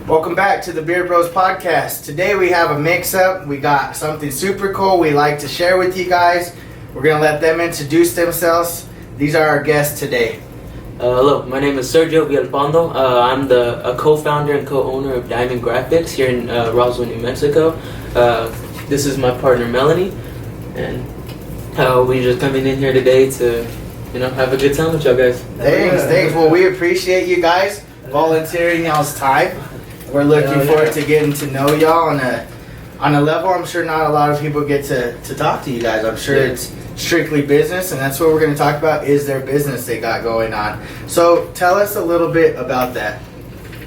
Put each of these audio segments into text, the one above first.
Welcome back to the Beard Bros podcast. Today we have a mix-up. We got something super cool we like to share with you guys. We're going to let them introduce themselves. These are our guests today. Hello, my name is Sergio Villalpando. I'm a co-founder and co-owner of Diamond Grafix here in Roswell, New Mexico. This is my partner Melanie, and we just coming in here today to, have a good time with y'all guys. Thanks. Well, we appreciate you guys volunteering y'all's time. We're looking forward to getting to know y'all on a level I'm sure not a lot of people get to talk to you guys. I'm sure it's strictly business, and that's what we're going to talk about is their business they got going on. So tell us a little bit about that.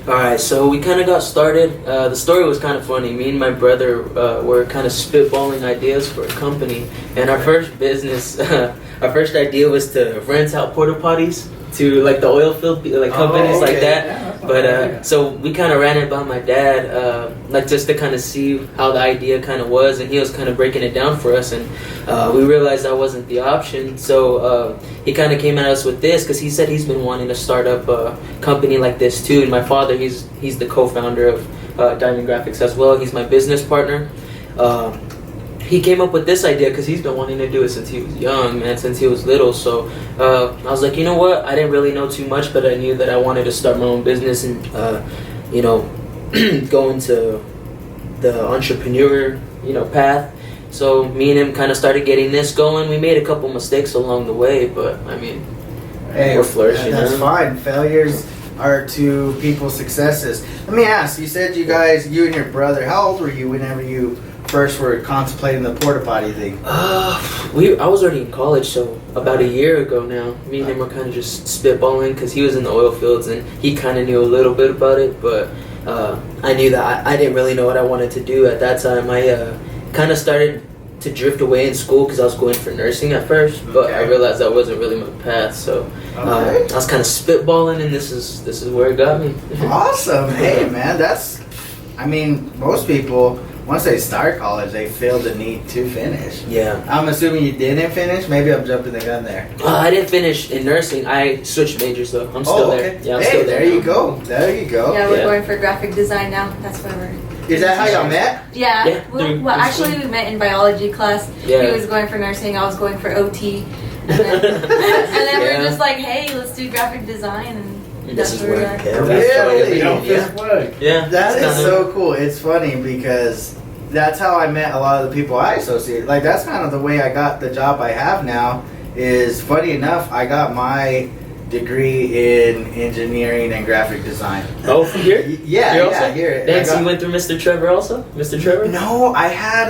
Alright, so we kind of got started. The story was kind of funny. Me and my brother were kind of spitballing ideas for a company, and our first business, our first idea was to rent out porta potties to like the oil field companies like that. Yeah, but so we kind of ran it by my dad, just to kind of see how the idea kind of was, and he was kind of breaking it down for us, and we realized that wasn't the option. So he kind of came at us with this because he said he's been wanting to start up a company like this too. And my father, he's the co-founder of Diamond Grafix as well. He's my business partner. He came up with this idea because he's been wanting to do it since he was young, man, since he was little. So I was like, you know what? I didn't really know too much, but I knew that I wanted to start my own business and, go into the entrepreneur, path. So me and him kind of started getting this going. We made a couple mistakes along the way, but I mean, we're flourishing. That's fine. Failures are to people's successes. Let me ask. You said you and your brother. How old were you whenever you first were contemplating the porta potty thing? I was already in college, so about a year ago now. Me and him were kind of just spitballing because he was in the oil fields and he kind of knew a little bit about it, but I knew that I didn't really know what I wanted to do at that time. I kind of started to drift away in school because I was going for nursing at first, but I realized that wasn't really my path. So I was kind of spitballing, and this is where it got me. Awesome. Hey, man, most people, once they start college, they feel the need to finish. Yeah. I'm assuming you didn't finish. Maybe I'm jumping the gun there. I didn't finish in nursing. I switched majors though. I'm still there. Yeah, I'm still there. There you go. There you go. Yeah, we're going for graphic design now. That's why we're. Is that how y'all met? Yeah. Well, actually, we met in biology class. Yeah. He was going for nursing. I was going for OT. And then we were just like, hey, let's do graphic design. And this is where. Yeah. That is so cool. It's funny because that's how I met a lot of the people I associate. Like, that's kind of the way I got the job I have now. Is funny enough, I got my degree in engineering and graphic design. Oh, from here? Yeah, here. Thanks, you went through Mr. Trevor also? Mr. Trevor? No, I had,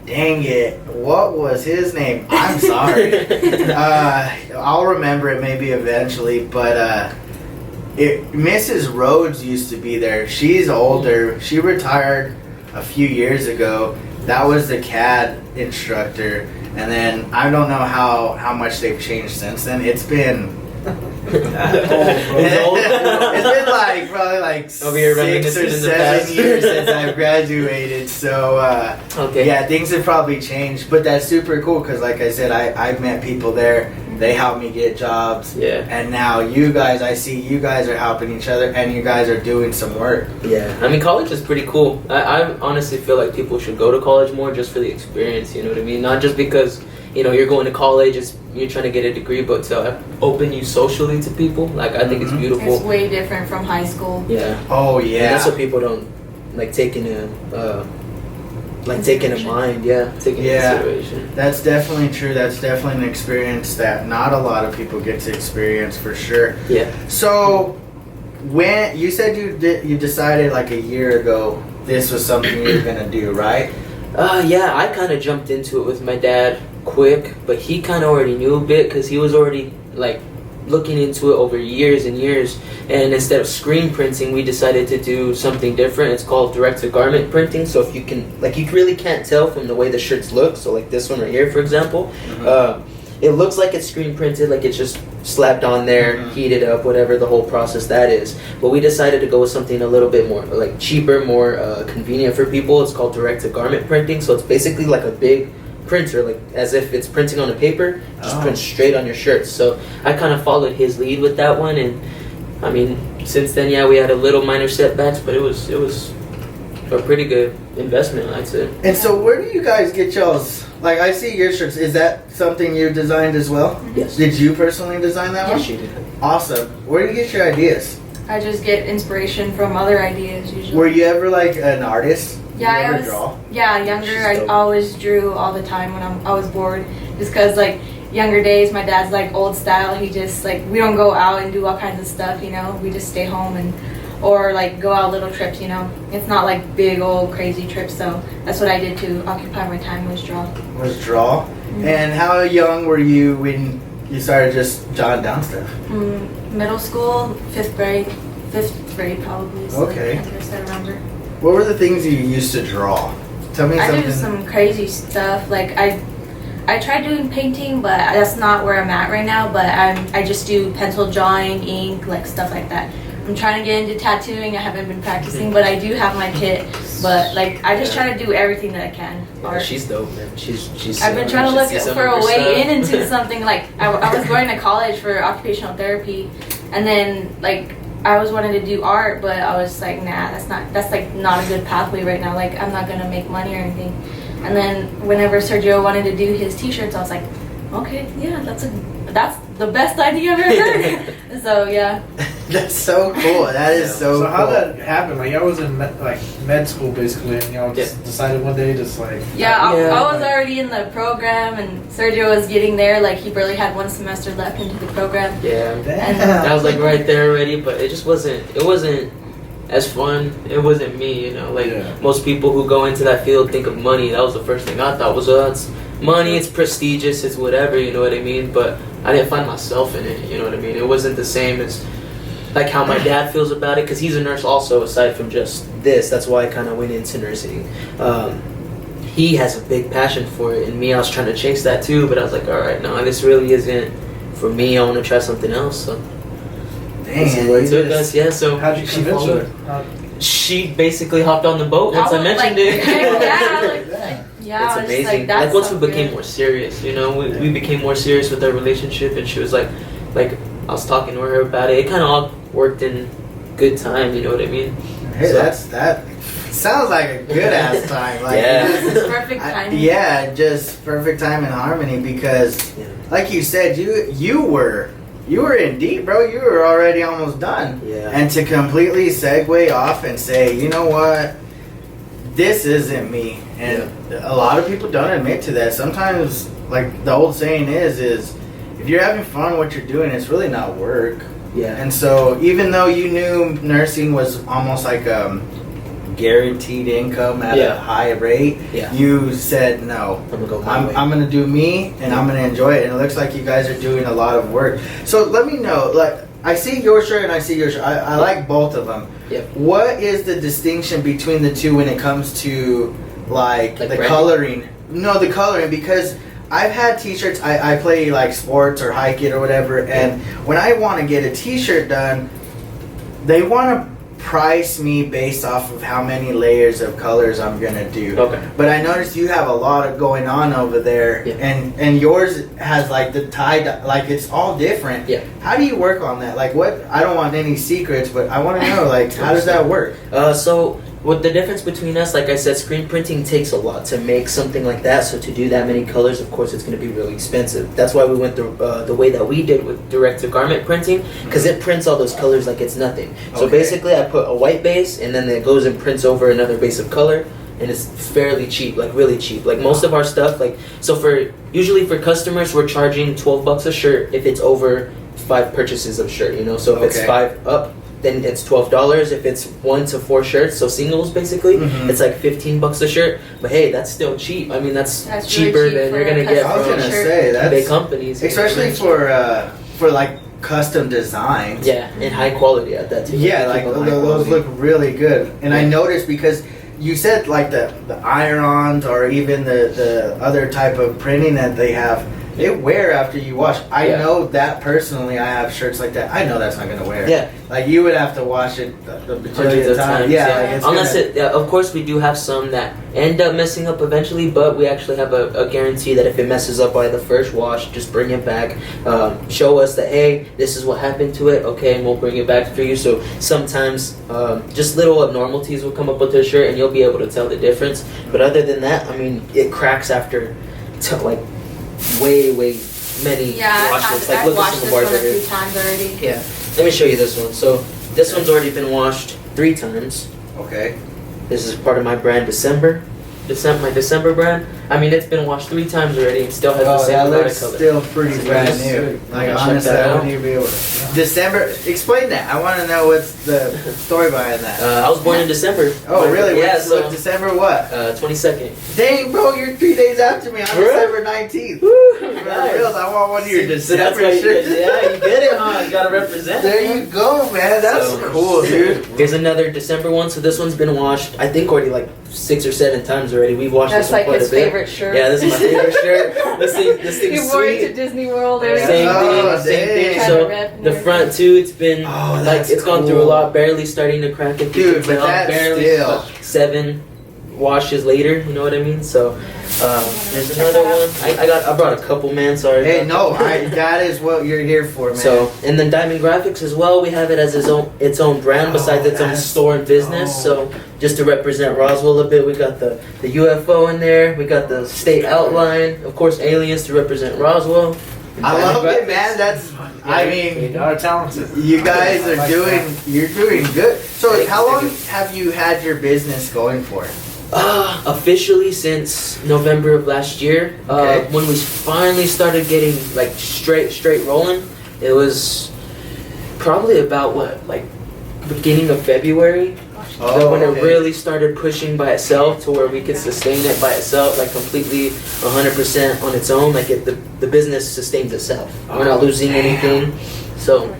dang it, what was his name? I'm sorry. I'll remember it maybe eventually, but Mrs. Rhodes used to be there. She's older. She retired a few years ago. That was the CAD instructor. And then I don't know how much they've changed since then. It's been it's been probably 6 or 7 years since I've graduated. So yeah, things have probably changed. But that's super cool because, like I said, I've met people there. They helped me get jobs. Yeah. And now I see you guys are helping each other, and you guys are doing some work. Yeah. I mean, college is pretty cool. I honestly feel like people should go to college more just for the experience, you know what I mean? Not just because, you're going to college, you're trying to get a degree, but to open you socially to people. Like, I think it's beautiful. It's way different from high school. Yeah. Oh, yeah. And that's what people don't, take into mind. Yeah. Taking into consideration. That's definitely true. That's definitely an experience that not a lot of people get to experience for sure. Yeah. So, when you said you decided like a year ago this was something you were gonna do, right? Yeah, I kind of jumped into it with my dad quick, but he kind of already knew a bit because he was already looking into it over years and years. And instead of screen printing, we decided to do something different. It's called direct-to-garment printing. So if you can, you really can't tell from the way the shirts look. So like this one right here, for example, it looks like it's screen printed, like it's just slapped on there, heated up, whatever the whole process that is. But we decided to go with something a little bit more cheaper, more convenient for people. It's called direct-to-garment printing. So it's basically like a big printer, as if it's printing on a paper, just print straight on your shirts. So I kind of followed his lead with that one, and I mean, since then, yeah, we had a little minor setbacks, but it was a pretty good investment, I'd say. And so where do you guys get y'all's, like I see your shirts, is that something you designed as well? Yes. Did you personally design that one? Yes, you did. Awesome. Where do you get your ideas? I just get inspiration from other ideas usually. Were you ever like an artist? Yeah, you I ever was. draw? Yeah, younger. She's I dope. always drew all the time when I was bored, just cause like younger days, my dad's like old style. He just like we don't go out and do all kinds of stuff, you know. We just stay home or like go out little trips, you know. It's not like big old crazy trips, so that's what I did to occupy my time was draw. Was draw. Mm-hmm. And how young were you when you started just jotting down stuff? Middle school, fifth grade probably. Is Okay. the youngest I remember. What were the things you used to draw? Tell me I something. do some crazy stuff. Like I tried doing painting, but that's not where I'm at right now. But I just do pencil drawing, ink, like stuff like that. I'm trying to get into tattooing. I haven't been practicing, but I do have my kit. But like I just try to do everything that I can. Yeah, she's dope, man. She's. I've been trying to look for a way in into something. Like I was going to college for occupational therapy, and then like I was wanting to do art, but I was like, nah, that's like not a good pathway right now. Like I'm not gonna make money or anything. And then whenever Sergio wanted to do his T-shirts, I was like, okay, yeah, that's the best idea I've ever heard. So yeah. That's so cool. That is so So cool. how that happened? Like, I was in med school basically, and y'all just decided one day, just like Yeah, I was like- already in the program, and Sergio was getting there. Like he barely had one semester left into the program. Yeah. Damn. That was like right there already, but it just wasn't. It wasn't as fun. It wasn't me, you know. Like Yeah. most people who go into that field think of money. That was the first thing I thought was, it's money. It's prestigious. It's whatever. You know what I mean? But I didn't find myself in it. You know what I mean? It wasn't the same as like how my dad feels about it, because he's a nurse also. Aside from just this, that's why I kind of went into nursing. He has a big passion for it, and me, I was trying to chase that too. But I was like, all right, no, this really isn't for me. I want to try something else. So. This is Dang, what you took just- us, yeah. So how'd you she convince followed. her? She basically hopped on the boat once I was mentioned like, it. yeah, It's I was just amazing. like, that's once so we became good. more serious, you know, we became more serious with our relationship, and she was like I was talking to her about it. It kind of all worked in good time. You know what I mean? Hey, So- that sounds like a good ass time. Like, Yeah. you just- Perfect timing. yeah, just perfect time and harmony because, Yeah. like you said, you were in deep, bro. You were already almost done. Yeah. And to completely segue off and say, you know what, this isn't me. And a lot of people don't admit to that. Sometimes, like the old saying is if you're having fun what you're doing, it's really not work. Yeah. And so even though you knew nursing was almost like guaranteed income at a high rate, Yeah. you said no. I'm gonna go my way. I'm gonna do me, and I'm gonna enjoy it. And it looks like you guys are doing a lot of work. So let me know. Like I see your shirt and I see your shirt. I like both of them. Yep. What is the distinction between the two when it comes to like the branding? coloring? No, the coloring, because I've had t-shirts. I play like sports or hike it or whatever, and when I want to get a t-shirt done, they want to price me based off of how many layers of colors I'm gonna do. Okay. But I noticed you have a lot of going on over there, Yeah. and yours has like the tie, like it's all different. Yeah. How do you work on that? Like what? I don't want any secrets, but I want to know like how does that work? So what the difference between us, like I said, screen printing takes a lot to make something like that. So to do that many colors, of course, it's going to be really expensive. That's why we went the way that we did with direct-to-garment printing, because it prints all those colors like it's nothing. So Okay. basically, I put a white base, and then it goes and prints over another base of color, and it's fairly cheap, like really cheap. Like most of our stuff, like so usually for customers, we're charging $12 a shirt if it's over 5 purchases of shirt. You know, so if it's Okay. 5 up, then it's $12. If it's 1 to 4 shirts, so singles basically, Mhm. it's like $15 a shirt. But hey, that's still cheap. I mean, that's That's cheaper really cheap than for you're gonna a get I was custom gonna from shirt. say that's big companies, especially for like custom designs. yeah, and high quality at that too. Yeah, Keep like them high those quality. look really good. And I Yeah. noticed because you said like the iron-ons or even the other type of printing that they have, they wear after you wash. I Yeah. know that personally. I have shirts like that. I know that's not gonna wear. Yeah. Like you would have to wash it the Hundreds bajillion of times. times. Yeah. Like it's Unless gonna, of course, we do have some that end up messing up eventually, but we actually have a guarantee that if it messes up by the first wash, just bring it back. Show us that, hey, this is what happened to it, okay, and we'll bring it back for you. So sometimes just little abnormalities will come up with the shirt, and you'll be able to tell the difference. But other than that, I mean, it cracks after like way many Yeah, washes. I've Look at watched some this of ours one a right here. few times already. Yeah, let me show you this one. So this one's already been washed 3 times. okay. This is part of my brand, December, my December brand. I mean, it's been washed 3 times already and still has the Oh, same that amount of looks color. still pretty It's brand nice. new. Like Check honestly, that I out. wouldn't even be able to. December. Explain that. I want to know what's the story behind that. I was born in December. Oh, really? Yeah, What's so December what? 22nd. Dang, bro, you're 3 days after me. I'm Really? December 19th. Woo! For real, I want one of your So that's December why you shirts. yeah, you get it, huh? You gotta represent. There you go, man. That's So- cool, dude. Here's another December one. So this one's been washed, I think, already like 6 or 7 times already. We've washed That's this one like quite his a bit. favorite shirt. Yeah, this is my favorite shirt. This thing's He wore it to sweet. Disney World. Same Everything. Oh, thing, same thing. dang. So Trying to rep and the front too, it's been Oh, like that's it's gone through a cool. lot, barely starting to crack it. Dude, but Now, that's barely still- but 7 washes later. You know what I mean? So there's another one. I brought a couple, man. Sorry. Hey, about no, that. that is what you're here for, man. So and then Diamond Graphics as well. We have it as its own brand besides its own that's- store and business. So just to represent Roswell a bit, we got the UFO in there. We got the state outline, of course, aliens to represent Roswell. I love Diamond it, man. That's, I mean, Y'all are talented. you guys are Like doing, that. you're doing good. So Thank how you. long have you had your business going for? Officially since November of last year, Okay. when we finally started getting like straight rolling, it was probably about like beginning of February. When it okay. really started pushing by itself to where we could sustain it by itself, like completely 100% on its own, like the business sustains itself. We're not losing anything, so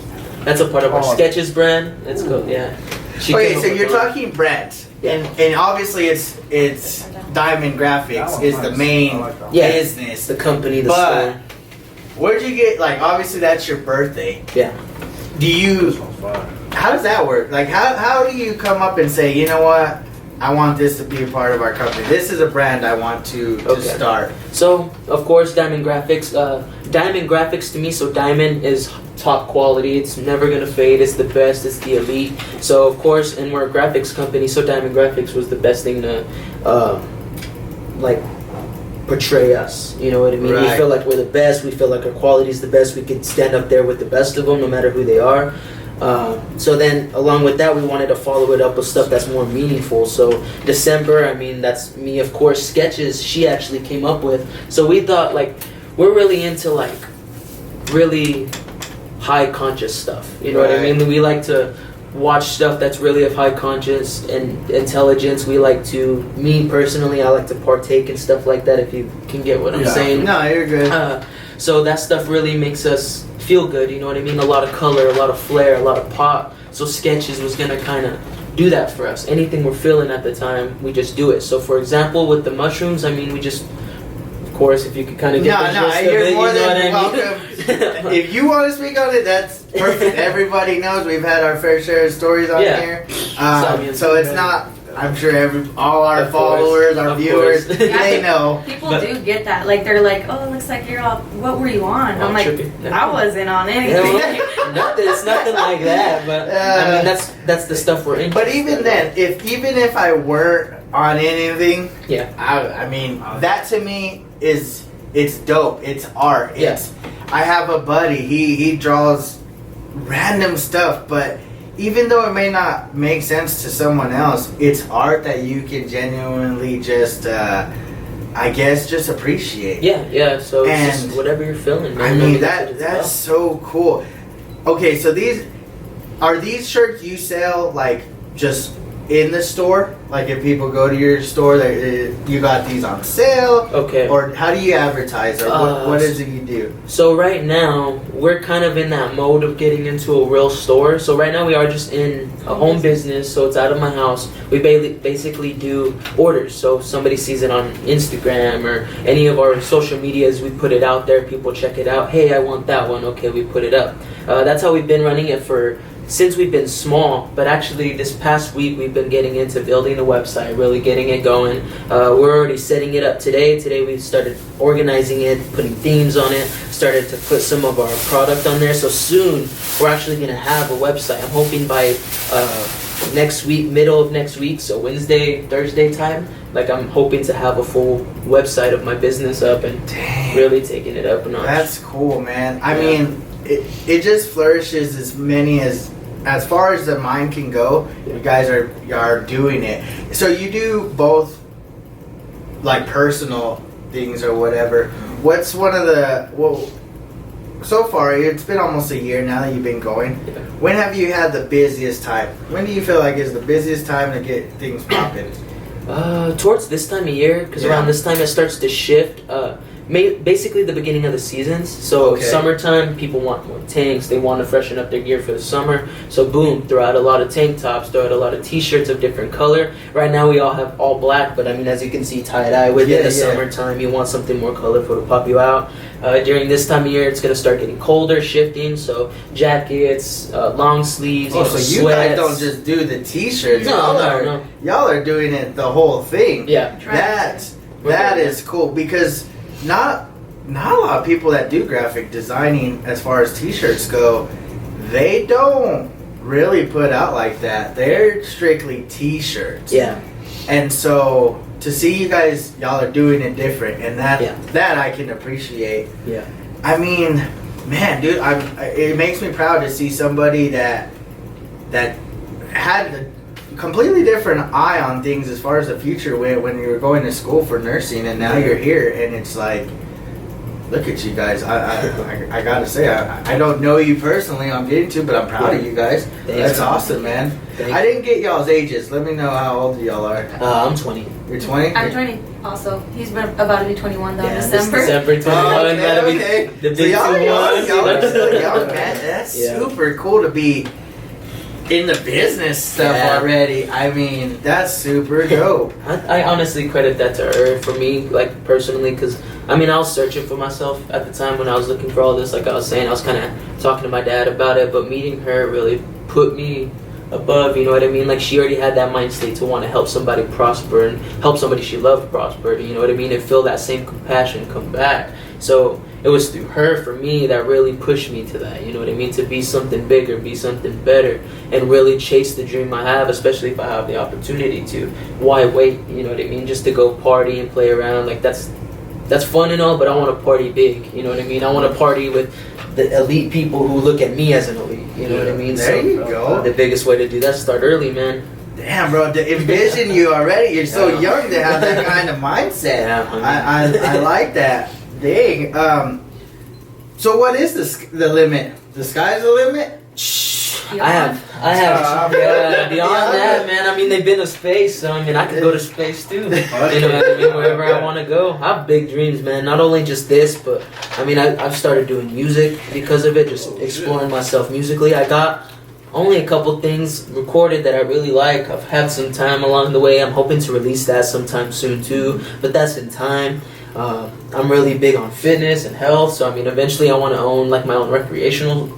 that's a part of our Oh. Sketches brand. It's good, yeah. She Okay, came up so with you're our- talking brands, Yeah. and obviously it's Diamond That Graphics one's is the nice. main I like that one. Yeah. business. It's the company, the But- store. Where'd you get, like, obviously that's your birthday. Yeah. Do you, This one's fire. how does that work? Like, how do you come up and say, you know what, I want this to be a part of our company. This is a brand I want to Okay. start. So, of course, Diamond Graphics. Diamond Graphics to me, so Diamond is top quality. It's never gonna fade. It's the best. It's the elite. So, of course, and we're a graphics company, so Diamond Graphics was the best thing to, like, portray us. You know what I mean? We Right. feel like we're the best. We feel like our quality is the best. We could stand up there with the best of them, no matter who they are. So then, along with that, we wanted to follow it up with stuff that's more meaningful. So December, I mean, that's me, of course. Sketches, she actually came up with. So we thought, like, we're really into like really high conscious stuff. You know what I Right. mean? We like to watch stuff that's really of high conscious and intelligence. We like to, me personally, I like to partake in stuff like that. If you can get what I'm Yeah. saying. No, you're good. So that stuff really makes us feel good, you know what I mean? A lot of color, a lot of flair, a lot of pop. So Sketches was gonna kind of do that for us. Anything we're feeling at the time, we just do it. So for example, with the mushrooms, I mean, we just, of course, if you could kind of get the No, gist of you're it, more you know than what I mean? welcome. If you want to speak on it, that's perfect. Everybody knows we've had our fair share of stories on Yeah. here. So, So it's not, I'm sure all our Of course, followers, our of viewers, course. they know. People But- do get that. Like they're like, oh, it looks like you're all. What were you on? I'm like, tripping. I wasn't on Yeah, anything. well, it's nothing like that, but I mean that's the stuff we're into. But even then, even if I weren't on anything, Yeah. I mean that to me is it's dope. It's art. Yeah. It's I have a buddy. He draws random stuff, but even though it may not make sense to someone else, it's art that you can genuinely just, I guess, just appreciate. Yeah. So it's And- just whatever you're feeling, man. I I mean that's what it's that's so cool. Okay, so these shirts you sell like just in the store? Like if people go to your store, you got these on sale? Okay. Or how do you advertise? Or what is it you do? So right now, we're kind of in that mode of getting into a real store. So right now we are just in a home business, so it's out of my house. We basically do orders. So if somebody sees it on Instagram or any of our social medias, we put it out there. People check it out. Hey, I want that one. Okay, we put it up. That's how we've been running it since we've been small. But actually this past week we've been getting into building the website, really getting it going. We're already setting it up today. Today we started organizing it, putting themes on it, started to put some of our product on there. So soon we're actually going to have a website. I'm hoping by next week, middle of next week, so Wednesday, Thursday time, like I'm hoping to have a full website of my business up and really taking it up a notch. That's cool, man. I mean, it just flourishes as far as the mind can go. You guys are doing it. So you do both, like personal things or whatever. What's one of the so far it's been almost a year now that you've been going. Yeah. When have you had the busiest time? When do you feel like is the busiest time to get things popping? Towards this time of year, because around this time it starts to shift. Basically the beginning of the seasons. So summertime, people want more tanks. They want to freshen up their gear for the summer. So boom, throw out a lot of tank tops, throw out a lot of t-shirts of different color. Right now we all have all black, but I mean, as you can see, tie-dye within the summertime, you want something more colorful to pop you out. During this time of year, it's going to start getting colder, shifting. So jackets, long sleeves, so you sweats. guys don't just do the t-shirts. No. Y'all are doing it the whole thing. Yeah. That is cool because not a lot of people that do graphic designing as far as t-shirts go, they don't really put out like that. They're strictly t-shirts. Yeah. And so to see you guys, y'all are doing it different, and that I can appreciate. Yeah. I mean, man, dude, it makes me proud to see somebody that had a completely different eye on things as far as the future when you were going to school for nursing, and now you're here, and it's like, look at you guys. I gotta say, I don't know you personally, I'm getting to, but I'm proud of you guys. That's awesome, man. I didn't get y'all's ages. Let me know how old y'all are. I'm 20. You're 20? I'm 20 also. He's about to be 21 though in December. December 21. Okay. The big so y'all are still young, man. man. That's super cool to be in the business stuff already. I mean, that's super dope. I honestly credit that to her for me, like personally, because I mean, I was searching for myself at the time when I was looking for all this. Like I was saying, I was kind of talking to my dad about it, but meeting her really put me above, you know what I mean? Like she already had that mind state to want to help somebody prosper and help somebody she loved prosper, you know what I mean? And feel that same compassion come back. So it was through her, for me, that really pushed me to that, you know what I mean? To be something bigger, be something better, and really chase the dream I have, especially if I have the opportunity to. Why wait, you know what I mean? Just to go party and play around, like that's fun and all, but I want to party big, you know what I mean? I want to party with the elite people who look at me as an elite, you know what I mean? There you go. The biggest way to do that is start early, man. Damn, bro, to envision you already. You're so young to have that kind of mindset. I like that. Dang. So what is the limit? The sky's the limit? I have beyond that, man. I mean, they've been to space, so I mean, I could go to space too. You know what I mean? Wherever I want to go. I have big dreams, man. Not only just this, but I mean, I've started doing music because of it, just exploring myself musically. I got only a couple things recorded that I really like. I've had some time along the way. I'm hoping to release that sometime soon too, but that's in time. I'm really big on fitness and health, so I mean, eventually I want to own like my own recreational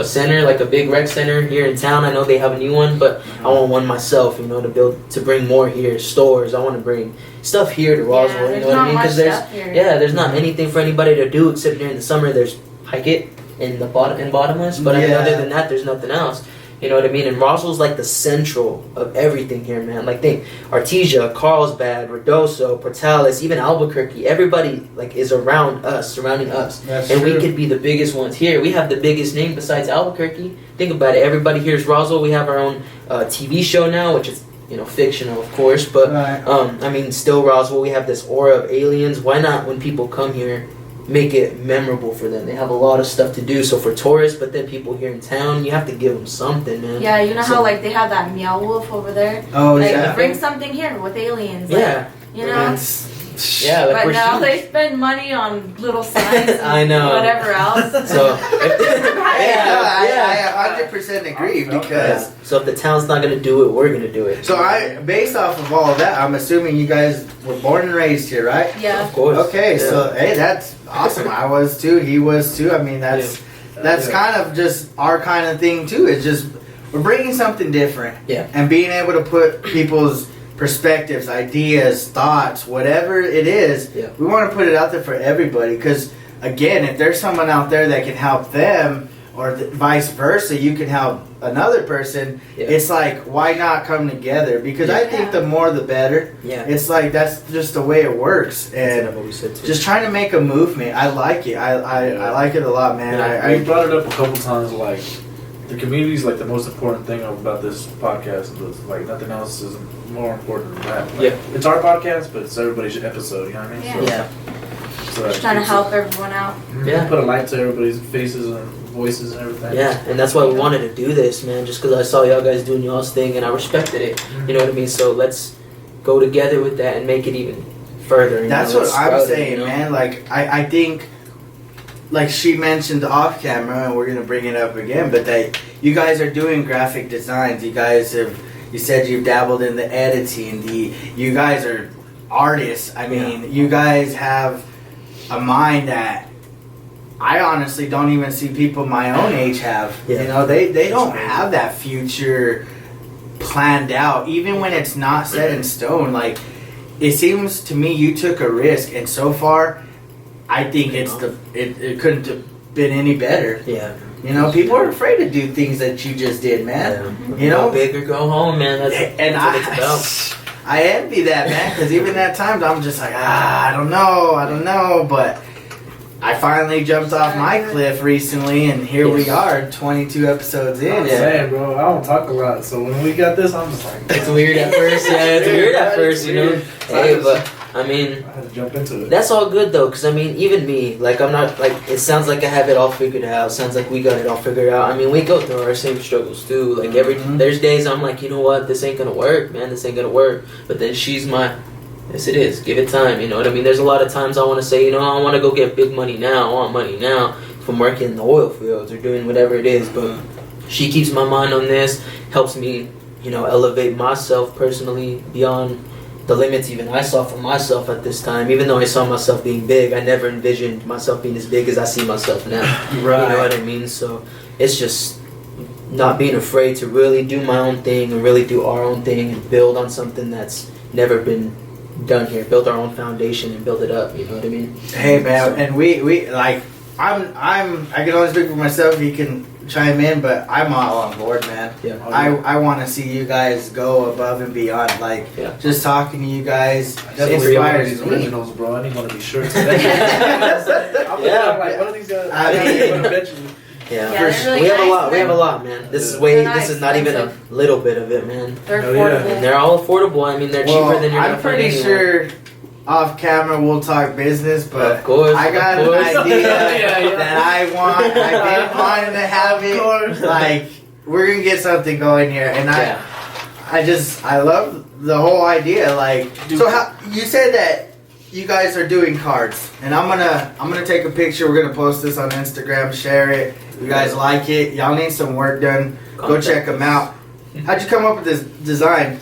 center, like a big rec center here in town. I know they have a new one, but I want one myself, you know, to bring more here, stores. I want to bring stuff here to Roswell, you know what I mean? Because there's not anything for anybody to do except during the summer. There's hike it in the bottomless, but I mean, other than that, there's nothing else. You know what I mean? And Roswell's like the central of everything here, man. Like think Artesia, Carlsbad, Ruidoso, Portales, even Albuquerque. Everybody like is around us, surrounding us. That's and true. We could be the biggest ones here. We have the biggest name besides Albuquerque. Think about it. Everybody here is Roswell. We have our own TV show now, which is, you know, fictional, of course. But I mean, still Roswell. We have this aura of aliens. Why not, when people come here, make it memorable for them. They have a lot of stuff to do. So for tourists, but then people here in town, you have to give them something, man. Yeah, you know how like they have that meow wolf over there. Oh like, yeah. bring something here with aliens. Yeah. Like, you know. Yeah, like But we're now huge. they spend money on little signs. And I know. Whatever else. So I 100% agree because. So if the town's not gonna do it, we're gonna do it. So based off of all of that, I'm assuming you guys were born and raised here, right? Yeah. Of course. Okay, Yeah. so hey, that's awesome. I was too. He was too. I mean, that's kind of just our kind of thing too. It's just we're bringing something different. Yeah. And being able to put people's perspectives, ideas, thoughts, whatever it is, Yeah. we want to put it out there for everybody. Because again, if there's someone out there that can help them, or vice versa, you can help another person. Yeah. It's like, why not come together? Because I think the more the better. Yeah. It's like that's just the way it works, and That's what we said too. just trying to make a movement. I like it. I like it a lot, man. I brought it up a couple times. Like the community is like the most important thing about this podcast. But like nothing else is more important than that. Like, Yeah. it's our podcast, but it's everybody's episode. You know what I mean? Yeah. Yeah. So Just trying to help everyone out. Yeah. Put a light to everybody's faces and voices and everything. Yeah, and that's why we wanted to do this, man. Just because I saw y'all guys doing y'all's thing and I respected it. You know what I mean? So let's go together with that and make it even further. You That's know, what let's I'm sprout it, saying, you know? man. Like I think, like she mentioned off camera, and we're gonna bring it up again. But that you guys are doing graphic designs. You guys have. You said you've dabbled in the editing. You guys are artists. I mean, you guys have a mind that I honestly don't even see people my own age have. Yeah. You know, they don't have that future planned out, even when it's not set in stone. Like, it seems to me you took a risk, and so far, I think it couldn't have been any better. Yeah. You know, people are afraid to do things that you just did, man. Yeah. You know, Go big or go home, man. That's what it's about. I envy that, man, because even at times I'm just like, I don't know, but I finally jumped off my cliff recently, and here we are, 22 episodes in. I'm saying, bro, I don't talk a lot, so when we got this, I'm just like, It's weird at first, it's weird at first, you know. Hey, but I mean, I had to jump into it. that's all good though, because I mean, even me, like I'm not like it sounds like I have it all figured out. Sounds like we got it all figured out. I mean, we go through our same struggles too. Like there's days I'm like, you know what, this ain't gonna work, man. This ain't gonna work. But then she's my, yes, it is. Give it time. You know what I mean? There's a lot of times I want to say, you know, I want to go get big money now. I want money now from working in the oil fields or doing whatever it is. But she keeps my mind on this, helps me, you know, elevate myself personally beyond the limits even I saw for myself at this time. Even though I saw myself being big, I never envisioned myself being as big as I see myself now. Right. You know what I mean? So it's just not being afraid to really do my own thing and really do our own thing and build on something that's never been done here. Build our own foundation and build it up. You know what I mean? Hey, man, and we like, I can only speak for myself. You can chime in, but I'm all on board, man. Yeah. I want to see you guys go above and beyond. Like, Yeah. just talking to you guys Definitely one of inspires these me. originals, bro. I didn't want to be short today. I'm like, one of these guys. I mean- eventually. Yeah. Yeah, they're really we have a nice, lot. We man. have a lot, man. This is They're way. not This is not even a expensive. little bit of it, man. They're Hell yeah. affordable. And they're all affordable. I mean, they're cheaper than you're I'm gonna find pretty anywhere. sure off camera we'll talk business, but Of course, I got of an course. idea Yeah. that I want. I've been wanting to have Of it. course. Like, we're gonna get something going here, and Yeah. I love the whole idea. Like, so how you said that you guys are doing cards, and I'm gonna take a picture. We're gonna post this on Instagram, share it. You guys like it? Y'all need some work done. Go Contact check them out. How'd you come up with this design?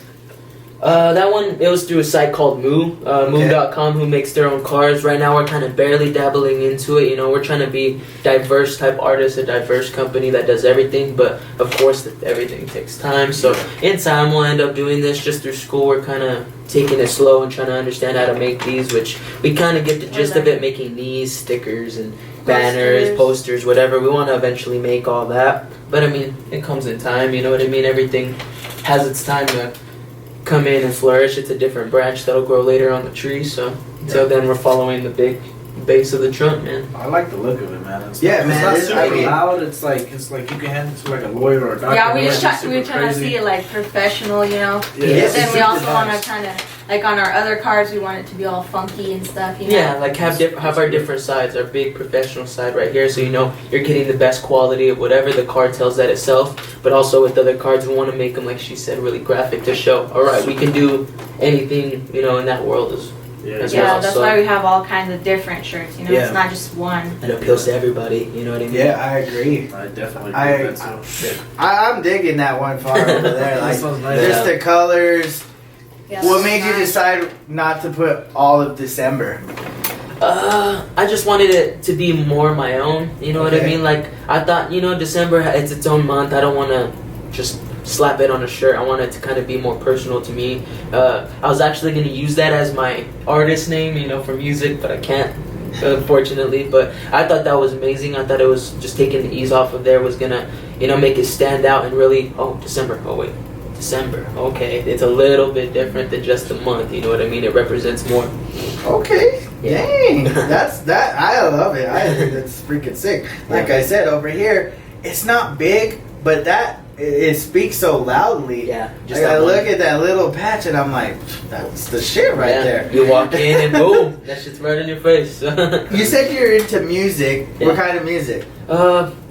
That one, it was through a site called Moo, Moo.com, who makes their own cards. Right now, we're kind of barely dabbling into it. You know, we're trying to be diverse type artists, a diverse company that does everything. But of course, everything takes time. So in time, we'll end up doing this just through school. We're kind of taking it slow and trying to understand how to make these, which we kind of get the gist of it, making these stickers and banners, posters, whatever. We want to eventually make all that. But I mean, it comes in time. You know what I mean? Everything has its time to come in and flourish. It's a different branch that'll grow later on the tree. So until then, we're following the big base of the trunk, man. I like the look of it, man. It's Yeah, not, man, It's I not super mean- loud. It's like you can hand it to like a lawyer or a doctor. Yeah, we It's were super trying to crazy. see it like professional, you know. Yeah, Yes, But then it's we super also want to nice. kind of like on our other cards, we want it to be all funky and stuff. You know? Yeah, like have our different sides, our big professional side right here, so you know you're getting the best quality of whatever the card tells that itself. But also with the other cards, we want to make them, like she said, really graphic to show. All right, we can do anything, you know, in that world as well. That's why we have all kinds of different shirts. You know, it's not just one. It appeals to everybody. You know what I mean? Yeah, I agree. I definitely agree with that too. I'm digging that one far over there. Like, This one's nice. just the colors. Yeah, What made you nice. decide not to put all of December? I just wanted it to be more my own. You know what I Okay. mean? Like I thought, you know, December it's its own month. I don't want to just slap it on a shirt. I want it to kind of be more personal to me. I was actually going to use that as my artist name, you know, for music, but I can't, unfortunately. But I thought that was amazing. I thought it was just taking the ease off of there was gonna, you know, make it stand out and really. Oh, December. Oh wait. December. Okay, it's a little bit different than just a month. You know what I mean? It represents more. Okay, Yeah. dang, that. I love it. I think that's freaking sick. Like I said over here, it's not big, but it speaks so loudly. Yeah. Like I look at that little patch and I'm like, that's the shit right there. You walk in and boom, that shit's right in your face. You said you're into music. Yeah. What kind of music?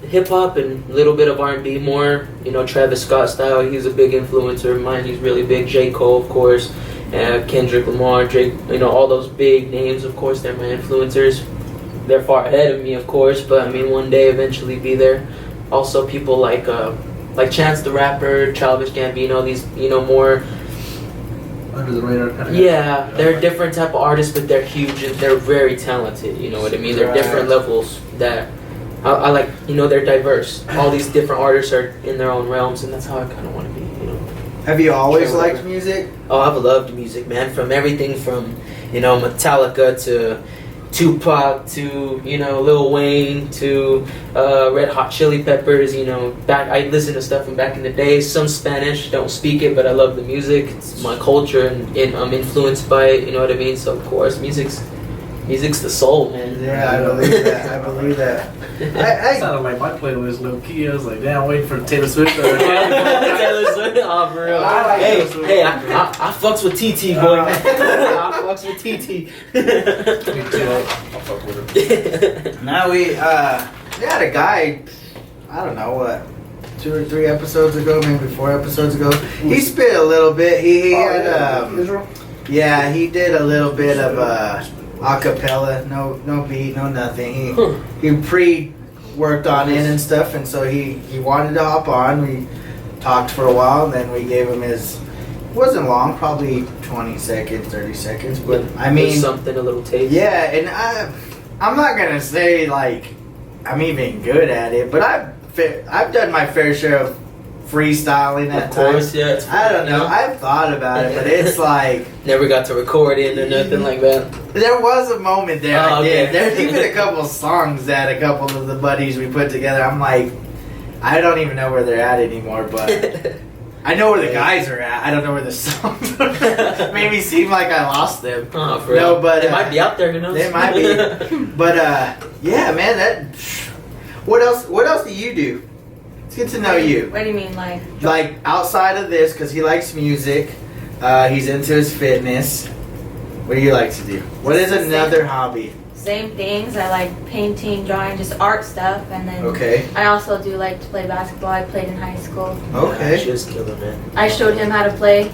Hip hop and a little bit of R&B, more, you know, Travis Scott style. He's a big influencer of mine. He's really big. J. Cole, of course, Kendrick Lamar, Drake. You know, all those big names. Of course, they're my influencers. They're far ahead of me, of course, but I mean, one day eventually be there. Also, people like Chance the Rapper, Childish Gambino. These, you know, more. Under the radar kind of. Yeah, they're different type of artists, but they're huge and they're very talented. You know what I mean? They're different levels that. I like, you know, they're diverse. All these different artists are in their own realms, and that's how I kind of want to be, you know. Have you always Sure, liked whatever. music? Oh, I've loved music, man. From everything from, you know, Metallica to Tupac to, you know, Lil Wayne to Red Hot Chili Peppers. You know, I listen to stuff from back in the day. Some Spanish, don't speak it, but I love the music. It's my culture, and I'm influenced by it. You know what I mean? So of course, music's the soul, man. Yeah, I believe that. I believe that. That sounded like my playlist low key. I was like, damn, I'm waiting for Taylor Swift. Taylor Swift, oh, for real. I like Hey, Taylor Swift. hey, I fucks with TT, boy. I fucks with TT. Me too. I'll fuck with her. Now we had a guy, I don't know what, 2 or 3 episodes ago, maybe 4 episodes ago. He spit a little bit. He had Israel? yeah, he did a little bit of acapella, no beat, no nothing. He pre-worked on it and stuff, and so he wanted to hop on. We talked for a while, and then we gave him his. It wasn't long, probably 20 seconds, 30 seconds, but I mean, There's something, a little taste. yeah, and I'm not gonna say like I'm even good at it, but I've done my fair share of freestyling at Of course, times. yeah. It's I don't know. you I've thought about it, but it's like Never got to record it or nothing like that. there was a moment there. Oh, I did. okay. There's even a couple songs that a couple of the buddies we put together. I'm like, I don't even know where they're at anymore, but I know where the guys are at. I don't know where the songs are. Made me seem like I lost them. Oh, for No, real. but, They might be out there, who knows? They might be. But yeah, man. That. What else? What else do you do? Let's get to know you. What do you mean, like? Like outside of this, because he likes music. He's into his fitness. What do you like to do? What is another hobby? Same things. I like painting, drawing, just art stuff, and then Okay. I also do like to play basketball. I played in high school. She Okay. was killer, man. I showed him how to play.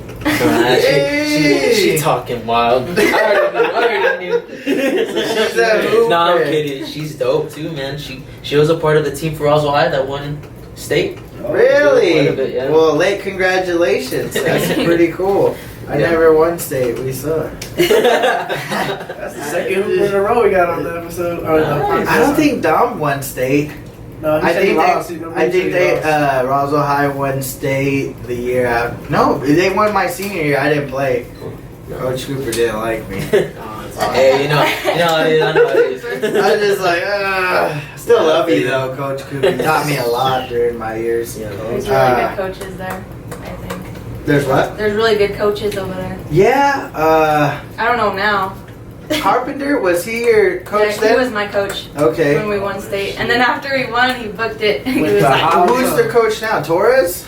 She talking wild. I already knew. she's a hooper. No, I'm kidding. She's dope too, man. She was a part of the team for Roswell High that won state. Really? Quite a bit, yeah. Well, late congratulations. That's pretty cool. I Yeah. never won state. We suck. That's the second hooper in a row we got on the episode. Or the podcast. I don't think Dom won state. No, he I said he think lost. they Roswell High won state the year after. No, they won my senior year. I didn't play. Coach Cooper didn't like me. Hey, you know how it is. I know how it is. I was just like, still love you though, Coach Cooper. You taught me a lot during my years. Yeah. There's really good coaches there. I think There's what? there's really good coaches over there. Yeah, I don't know now. Carpenter, was he your coach Yeah, then? he was my coach Okay. when we won state, and then after we won, he booked it. He With was the like, house. Who's the coach now? Torres?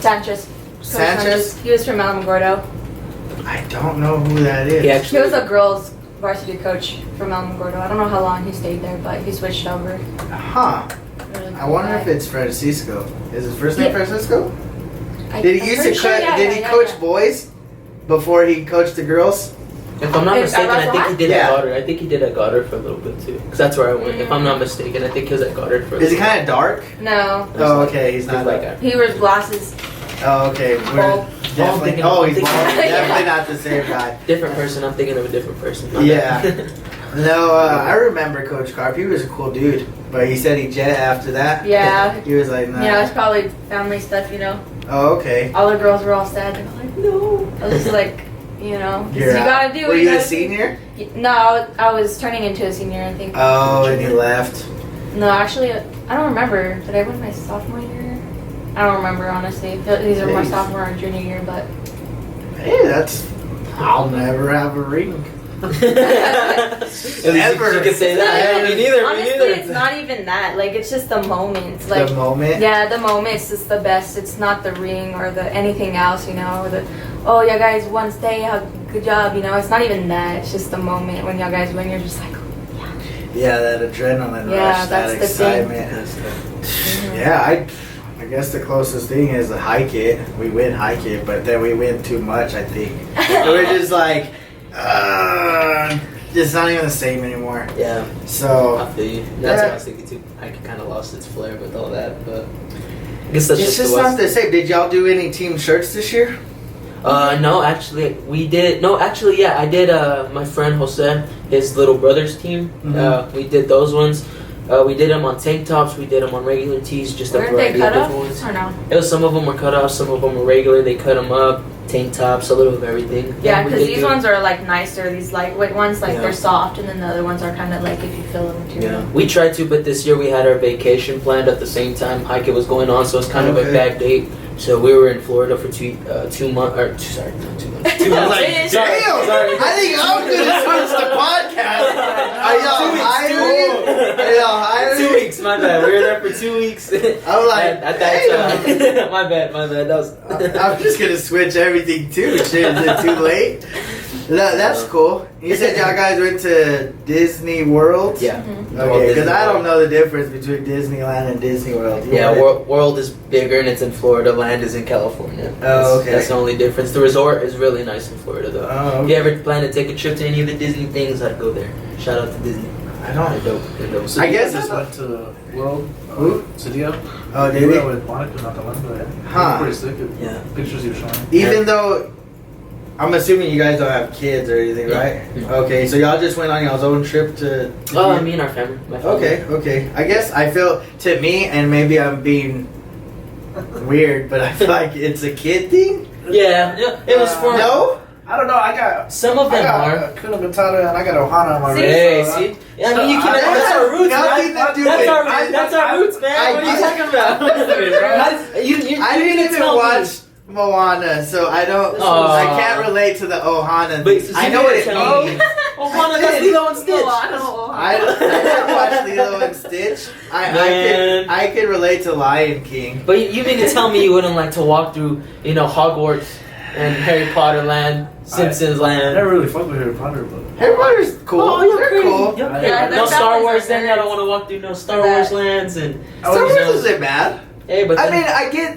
Sanchez. Coach Sanchez? He was from Alamogordo. I don't know who that is. He He actually was a girls varsity coach from Alamogordo. I don't know how long he stayed there, but he switched over. Huh. Really I cool wonder guy. if it's Francisco. Is his first name Yeah. Francisco? I- Did he I'm used to pretty sure, yeah, did yeah, he yeah, coach yeah. boys before he coached the girls? If I'm not At mistaken, I think he Russell did Yeah. at Goddard. I think he did at Goddard for a little bit too. Because that's where I went. If I'm not mistaken, I think he was at Goddard for a Is he little kind of dark? No, Oh, okay. He's not. like that. he wears glasses. Oh, okay. We're Bald. definitely. thinking- Oh, I'm he's thinking- bald. Yeah. Definitely not the same guy. Different person. I'm thinking of a different person. My Yeah. bad. No, I remember Coach Carp. He was a cool dude, but he said he jet after that. Yeah. He was like, nah. Yeah, it's probably family stuff, you know. Oh, okay. All the girls were all sad. They were like, no. I was just like, you know, you You're out. gotta do Were what you a gotta do. senior? No, I was turning into a senior, I think. Oh, and he left. No, actually, I don't remember. Did I win my sophomore year? I don't remember, honestly. These are my Jeez. sophomore and junior year, but. Hey, that's. I'll never have a ring. At least you can say that. Honestly, Me neither. Me Honestly, neither. it's not even that. Like, it's just the moment. Like, The moment. yeah, the moment's just the best. It's not the ring or the anything else, you know. Or the, oh, yeah, guys won state. Good job, you know. It's not even that. It's just the moment when y'all guys win. You're just like, Yeah, that adrenaline Yeah, rush, that that's the thing. excitement. Yeah, I guess the closest thing is the hike it. We win hike it, but then we win too much, I think. We're just like, it's not even the same anymore. Yeah. So I feel you. That's what I was thinking too. I kind of lost its flair with all that, but I guess that's it's just just the not the same. Did y'all do any team shirts this year? No, actually, we did. No, actually, yeah, I did. My friend Jose, his little brother's team. Mhm. We did those ones. We did them on tank tops. We did them on regular tees. Just a weren't they variety of cut different off ones. or no? It was some of them were cut off. Some of them were regular. They cut them up. Tank tops, a little of everything. Yeah, we because did these do- ones are like nicer. These lightweight ones, like Yeah. they're soft, and then the other ones are kind of like if you feel the material. Yeah, we tried to, but this year we had our vacation planned at the same time Hike It was going on, so it's kind of a Okay. bad date. So we were in Florida for 2 months, or sorry, not 2 months. 2 I was months. like, Damn, damn! I think I'm gonna switch the podcast. Are y'all 2 weeks, hiring? Are y'all hiring? 2 weeks, my bad. We were there for 2 weeks. I'm like, at that time. my bad. That was. I'm just gonna switch everything too. Shit, is it too late? That's cool. You said y'all guys went to Disney World? Yeah. Mhm. Walt Okay, Disney because I don't World. know the difference between Disneyland and Disney World. You Yeah, know it? world is bigger and it's in Florida. Land is in California. Oh, That's- okay. That's the only difference. The resort is really nice in Florida, though. Oh, If you ever plan to take a trip to any of the Disney things, I'd go there. Shout out to Disney. I They're don't. dope. They're dope. So I you guess just I- went to World. Who? Cedio. Oh, You did went we? with Monica, not the Lando, yeah. Huh. Pretty sick. Yeah. Pictures you were showing. Even though, I'm assuming you guys don't have kids or anything, No. right? No. Okay, so y'all just went on y'all's own trip to. Oh, me and our family. My family. Okay. I guess I feel, to me, and maybe I'm being weird, but I feel like it's a kid thing. Yeah, it was for No? I don't know. I got. some of I them got are. Kuna Matata and I got Ohana on my See? wrist. Hey, so see? Yeah, I mean, you can. That That's has our roots, nothing man. to do That's with our it. that's our roots, man. I- What are you talking I about? You I didn't didn't even tell watch me. Moana, so I don't. Aw. I can't relate to the Ohana. But thing. I know what it tell me. means. Oh, Juana, that's Lilo and Stitch. I didn't watch Lilo and Stitch. Man. I could relate to Lion King. But you mean to tell me you wouldn't like to walk through, Hogwarts and Harry Potter land, Simpsons I land? never really fucked with Harry Potter, but. Harry Potter's cool. Oh, you're They're crazy. cool. You're Yeah, crazy. they're No Star definitely Wars some then. I don't nerds. want to walk through no Star That- Wars lands and. Star Wars isn't bad. Hey, but I then- mean,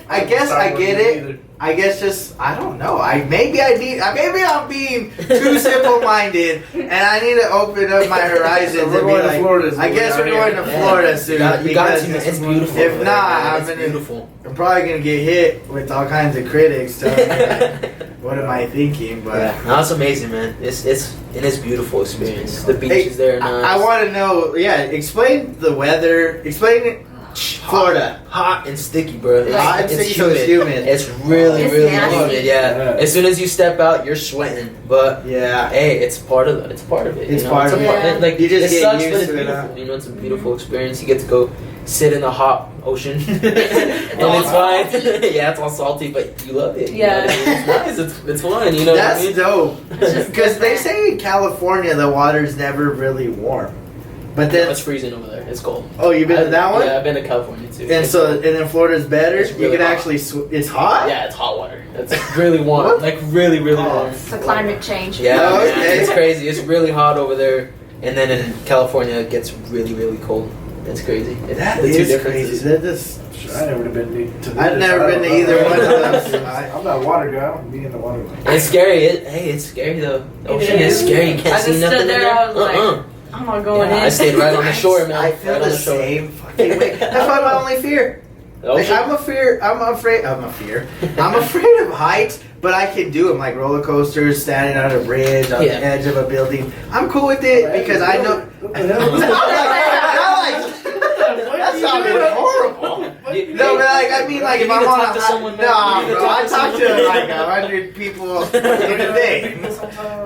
I guess I get it. I guess just I don't know. Maybe I'm being too simple-minded, and I need to open up my horizons So and we're be going to like, Florida. I guess we're going to Yeah. Florida soon. You got because to. It's beautiful. If over not, there, man. I'm It's gonna- beautiful. I'm probably gonna get hit with all kinds of critics. Telling me, what am I thinking? But Yeah, no, it's amazing, man. It's beautiful experience. The beaches there are nice. I want to know. Yeah, explain the weather. Explain it. Florida. Hot and sticky, bro. It's, Hot and it's sticky, so humid. it's humid. It's really, It's really nasty. humid. Yeah. Yeah. As soon as you step out, you're sweating. But Yeah. hey, it's part of it. It's part of it. It's you know? part It's of a it. part- Like You just it get sucks, used but it's to it, beautiful. huh? You know, it's a beautiful experience. You get to go sit in the hot ocean, and it's fine. Yeah, it's all salty, but you love it. You know Yeah. what I mean? It's nice. It's fun. You know That's what I mean? dope. It's just Because they different. say in California the water's never really warm. But then, it's freezing over there. It's cold. oh, you've been to that one? Yeah, I've been to California too. And so, and then Florida's better. It's You really can hot. actually, it's hot. Yeah, it's hot water. It's really warm. What? Like really, really Oh, warm. It's a climate change. Yeah, Oh, man, okay. it's crazy. It's really hot over there, and then in California it gets really, really cold. It's crazy. It's That the two is differences. crazy. That just, Sure, I never been to. I've never been to either one of those. I'm not a water guy. I don't be in the water. It's scary. It's scary though. The It ocean is is. scary. You can't I see just nothing stood in there, there. I was like, I'm not going Yeah, in. I stayed right on the shore, man. I feel Right on the shore. same fucking way. That's why my only fear. The Like, ocean? I'm afraid of heights, but I can do them like roller coasters, standing on a bridge, on Yeah. the edge of a building. I'm cool with it because I know. What the hell? That sounded horrible. No, but like I mean, like You if need I'm to on talk to a someone, man. no, You need to bro, talk I to talk to someone. like 100 people in a day.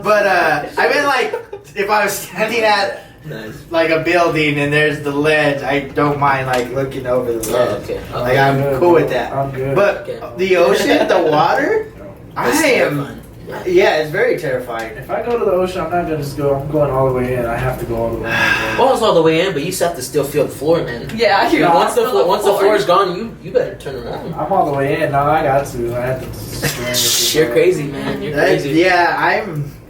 But I mean, like if I was standing at Nice. like a building and there's the ledge, I don't mind like looking over the ledge. Oh, okay. Like I'm cool with that. I'm good. But Okay. the ocean, the water, I That's am. terrifying. Yeah, it's very terrifying. If I go to the ocean, I'm not gonna just go. I'm going all the way in. I have to go all the way in. Almost all the way in, but you still have to still feel the floor, man. Yeah, You know, once the floor floor is gone, you better turn around. I'm all the way in. Now I got to. I have to. You're crazy, man. You're crazy. Yeah,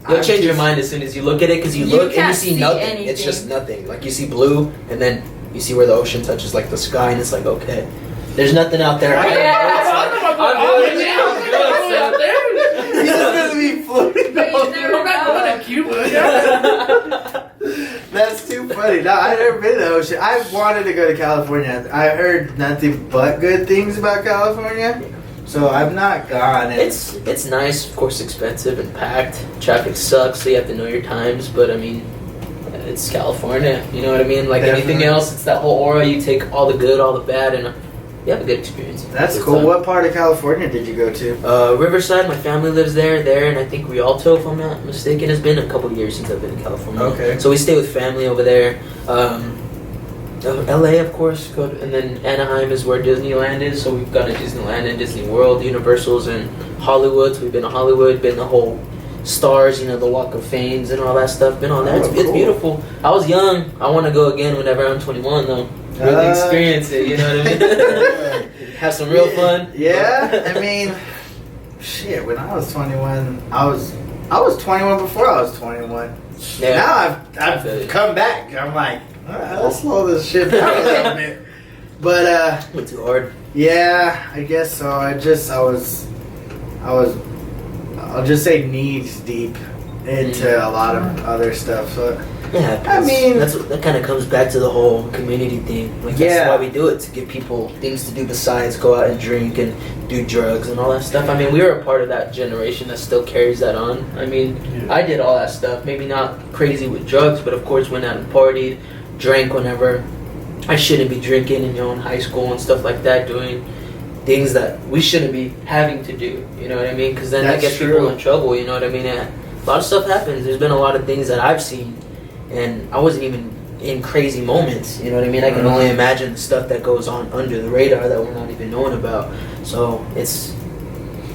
You'll I'm change your just- mind as soon as you look at it, because you You look and you can't see see nothing. anything. It's just nothing. Like you see blue, and then you see where the ocean touches like the sky, and it's like, okay, there's nothing out there. Yeah. He's just gonna be floating But you over. never know. Cuba. That's too funny. No, I've never been to the ocean. I've wanted to go to California. I heard nothing but good things about California, so I've not gone. And It's nice, of course, expensive and packed. Traffic sucks, so you have to know your times. But I mean, it's California. You know what I mean? Like anything Definitely. else, it's that whole aura. You take all the good, all the bad, and you have a good experience. that's Good cool. time. What part of California did you go to? Riverside. My family lives there, and I think Rialto, if I'm not mistaken. It's been a couple of years since I've been in California. Okay. So we stay with family over there. LA, of course, and then Anaheim is where Disneyland is. So we've gone to Disneyland and Disney World, Universal's, and Hollywood. So we've been to Hollywood, been the whole stars, you know, the Walk of Fames and all that stuff. Been on there. Oh, It's cool. beautiful. I was young. I want to go again whenever I'm 21, though. Really experience it. You know what I mean? Have some real fun. Yeah, I mean, shit. When I was 21, I was 21 before I was 21. Yeah. Now I feel you. I've come back. I'm like, all right, let's slow this shit down a little bit. But Went too hard. yeah, I guess so. I was, I'll just say knees deep into a lot of other stuff. So Yeah, I mean- that kind of comes back to the whole community thing. Like Yeah. that's why we do it, to give people things to do besides go out and drink and do drugs and all that stuff. I mean, we were a part of that generation that still carries that on. I mean, Yeah. I did all that stuff. Maybe not crazy with drugs, but of course went out and partied, drank whenever I shouldn't be drinking in high school and stuff like that, doing things that we shouldn't be having to do. You know what I mean? Because then that That's gets true. people in trouble. You know what I mean? And a lot of stuff happens. There's been a lot of things that I've seen, and I wasn't even in crazy moments. You know what I mean? I can only imagine the stuff that goes on under the radar that we're not even knowing about. So it's.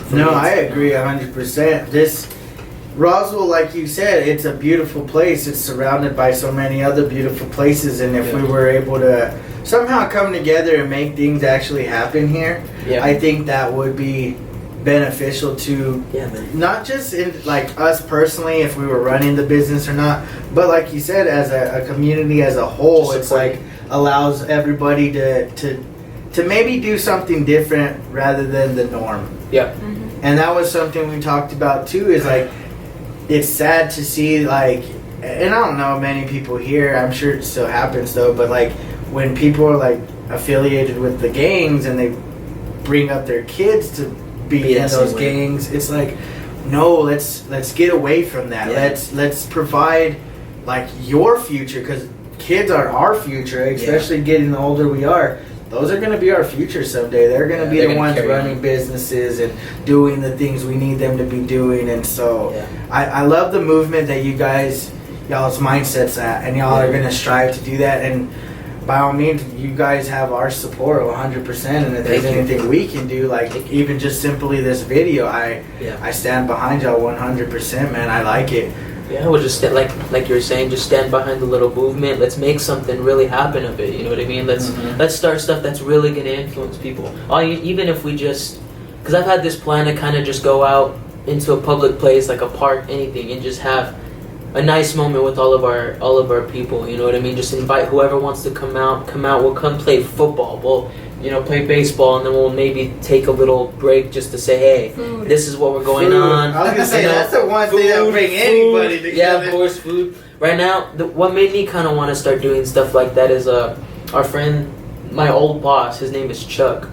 for no, me, I it's- agree 100%. This Roswell, like you said, it's a beautiful place. It's surrounded by so many other beautiful places, and if we Yeah. were able to somehow come together and make things actually happen here, Yeah. I think that would be beneficial to Yeah, man. not just in like us personally, if we were running the business or not, but like you said, as a community as a whole. Just It's support. like allows everybody to maybe do something different rather than the norm. Yeah. And that was something we talked about too, is like it's sad to see, like, and I don't know many people here, I'm sure it still happens though, but like when people are like affiliated with the gangs and they bring up their kids to be Be in that those same way. gangs, it's like, no, let's get away from that. Yeah. Let's provide like your future, because kids are our future, especially getting the older we are. Those are going to be our future someday. They're going to Yeah, be they're the gonna ones carry running on. businesses and doing the things we need them to be doing. And so Yeah. I love the movement that y'all's mindsets at, and y'all are going to strive to do that. And by all means, you guys have our support 100%. And if there's Thank you. anything we can do, like even just simply this video, I Yeah. stand behind y'all 100%, man. I like it. Yeah, we'll just like you were saying, just stand behind the little movement. Let's make something really happen of it. You know what I mean? Let's start stuff that's really gonna influence people. Even if we just, because I've had this plan to kind of just go out into a public place like a park, anything, and just have a nice moment with all of our people. You know what I mean? Just invite whoever wants to come out. We'll come play football. We'll play baseball, and then we'll maybe take a little break just to say, hey, this is what we're going on. I was gonna say that's the one thing that will bring anybody together. Yeah, of course, food. Right now, what made me kind of want to start doing stuff like that is our friend, my old boss. His name is Chuck.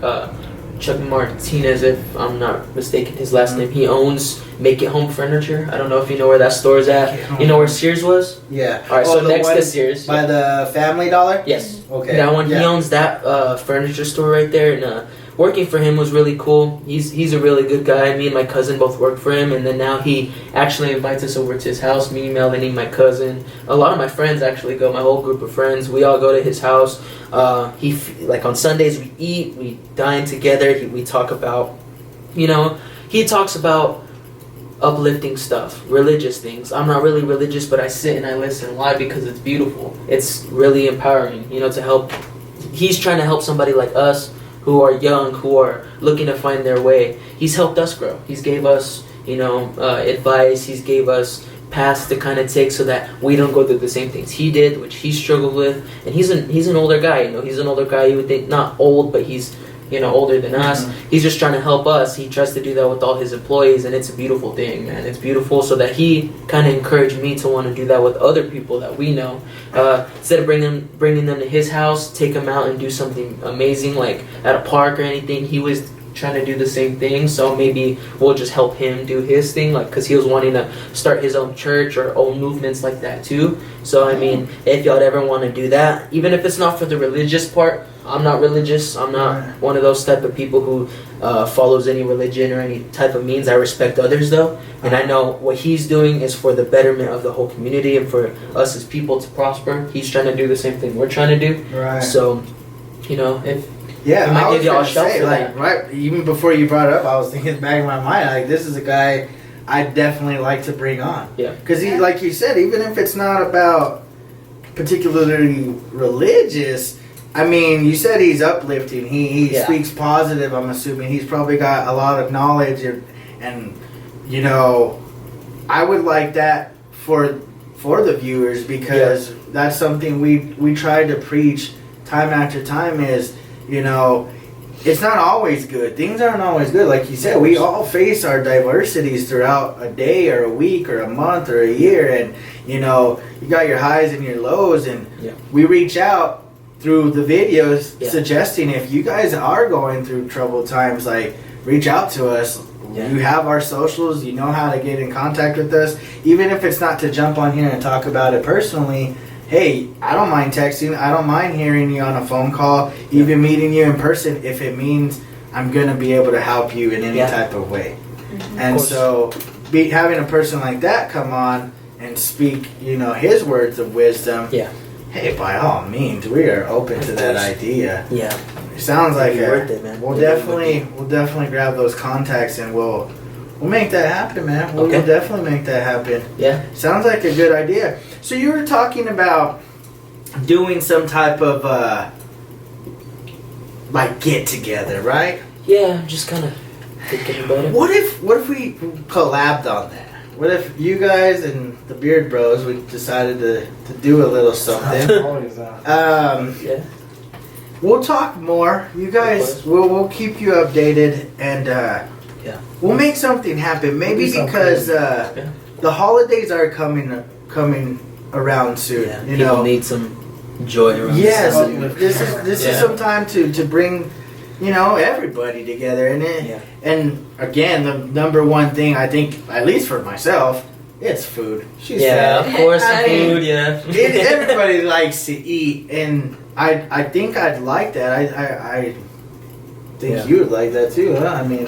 Chuck Martinez, if I'm not mistaken, his last name. He owns Make It Home Furniture. I don't know if you know where that store's at. You know where Sears was? Yeah. All right, so next to Sears. By the Family Dollar? Yes. Okay. That one. Yeah. He owns that furniture store right there, and working for him was really cool. He's a really good guy. Me and my cousin both work for him, and then now he actually invites us over to his house. Me, Melanie, my cousin, a lot of my friends actually go. My whole group of friends, we all go to his house. Like on Sundays we eat, we dine together. We talk about, he talks about uplifting stuff, religious things. I'm not really religious, but I sit and I listen. Why? Because it's beautiful. It's really empowering, to help. He's trying to help somebody like us who are young, who are looking to find their way. He's helped us grow. He's gave us, advice. He's gave us paths to kind of take so that we don't go through the same things he did, which he struggled with. And he's an older guy. He's an older guy. You would think not old, but he's older than us. Mm-hmm. He's just trying to help us. He tries to do that with all his employees, and it's a beautiful thing, man. It's beautiful, so that he kind of encouraged me to want to do that with other people that we know. Instead of bringing them to his house, take them out and do something amazing, like at a park or anything. He was trying to do the same thing, so maybe we'll just help him do his thing, like, because he was wanting to start his own church or own movements like that too. So I mean, if y'all ever want to do that, even if it's not for the religious part, I'm not religious. I'm not one of those type of people who follows any religion or any type of means. I respect others though, and I know what he's doing is for the betterment of the whole community and for us as people to prosper. He's trying to do the same thing we're trying to do. Right. So, if yeah, I might I was give y'all a gonna shout say, for like, that. right, even before you brought it up, I was thinking back in my mind, like, this is a guy I'd definitely like to bring on. Yeah. Because he, like you said, even if it's not about particularly religious, I mean, you said he's uplifting. He speaks positive, I'm assuming. He's probably got a lot of knowledge, and I would like that for the viewers, because that's something we try to preach time after time is, it's not always good. Things aren't always good. Like you said, we all face our diversities throughout a day or a week or a month or a year, and you got your highs and your lows, and we reach out through the videos suggesting if you guys are going through troubled times, like, reach out to us. You have our socials, you know how to get in contact with us, even if it's not to jump on here and talk about it personally. Hey, I don't mind texting. I don't mind hearing you on a phone call, even meeting you in person, if it means I'm going to be able to help you in any type of way. Mm-hmm. And so having a person like that come on and speak, his words of wisdom, hey, by all means, we are open to that idea. Yeah. It sounds like worth it, man. We'll definitely grab those contacts, and we'll make that happen, man. We'll definitely make that happen. Yeah. Sounds like a good idea. So you were talking about doing some type of like get together, right? Yeah, just kind of thinking about it. What if we collabed on that? What if you guys and the Beard Bros, we decided to do a little something? We'll talk more. You guys, we'll keep you updated, and we'll make something happen. Maybe because the holidays are coming around soon. People need some joy around. Yes, this is some time to bring everybody together, and again, the number one thing I think, at least for myself, it's food. Of course, food. Everybody likes to eat, and I think I'd like that. I think you would like that too, huh? I mean,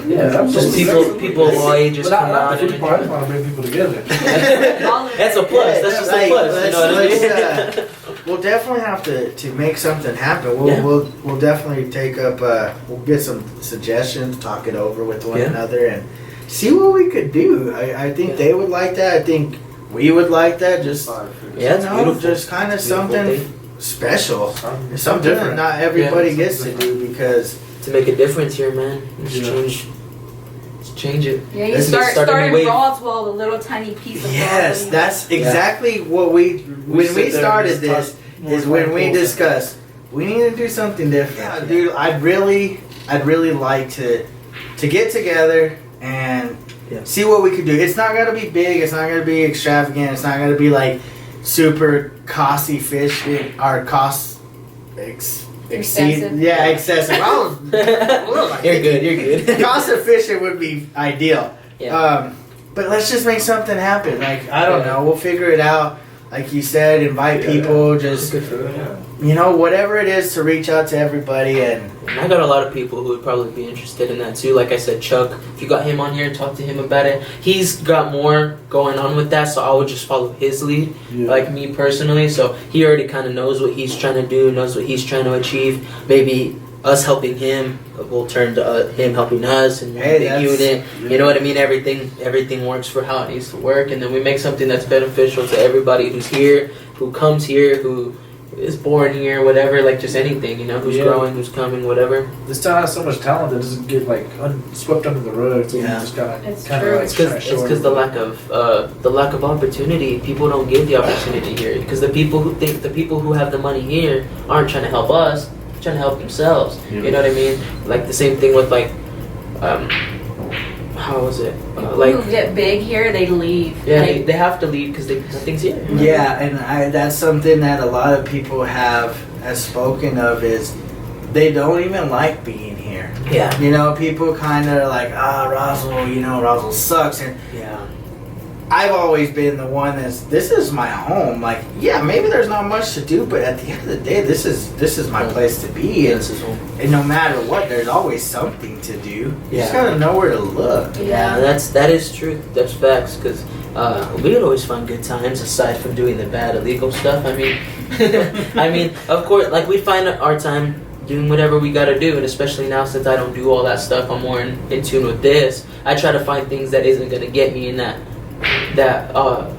just people of all ages come out. I just want to bring people together. That's a plus. That's just a plus. You know what I mean? We'll definitely have to make something happen. We'll definitely take up. We'll get some suggestions, talk it over with one another, and see what we could do. I think they would like that. I think we would like that. Just Yeah, it's beautiful. just kind of It's a beautiful something thing. special. Something Something that different. not everybody Yeah, gets to something do because To make a difference here, man. Just Yeah. change it. Yeah, you Let's start start a in wave. Roswell, the little tiny piece of yes, Roswell. that's exactly what when we sit there and started just this talk is more when we like discussed we need to do something different. Yeah, dude, I'd really like to get together and Yeah. see what we could do. It's not gonna be big. It's not gonna be extravagant. It's not gonna be like super costly fish or cost Expensive. Yeah, excessive. You're good. You're good. Cost efficient would be ideal. Yeah. But let's just make something happen. Like I don't Yeah. know. We'll figure it out. Like you said, invite people. Just Good for them. whatever it is to reach out to everybody and. And I got a lot of people who would probably be interested in that too. Like I said, Chuck, if you got him on here and talk to him about it, he's got more going on with that, so I would just follow his lead, like me personally. So he already kind of knows what he's trying to do, knows what he's trying to achieve. Maybe us helping him will turn to him helping us and Hey, big that's- unit. You know what I mean? Everything works for how it needs to work, and then we make something that's beneficial to everybody who's here, who comes here, who is born here, whatever, like just anything, who's Yeah. growing, who's coming, whatever. This town has so much talent that doesn't get like swept under the rug. So we Yeah. just gotta It's kinda, true. like, It's try to show because the everybody. lack of opportunity. People don't give the opportunity here because the people who have the money here aren't trying to help us, they're trying to help themselves. Yeah. You know what I mean? Like the same thing with like, how was it? Like, who get big here, they leave. Yeah, Like, they have to leave because nothing's here. Yeah, and that's something that a lot of people have spoken of is they don't even like being here. Yeah. People kind of like, Roswell, Roswell sucks. And Yeah. I've always been the one this is my home. Like, yeah, maybe there's not much to do, but at the end of the day, this is my place to be. And, This is home. and no matter what, there's always something to do. You just Yeah. gotta know where to look. Yeah, that is true. That's facts. Because we would always find good times aside from doing the bad illegal stuff. I mean, of course, like we find our time doing whatever we gotta do, and especially now since I don't do all that stuff, I'm more in tune with this. I try to find things that isn't gonna get me in that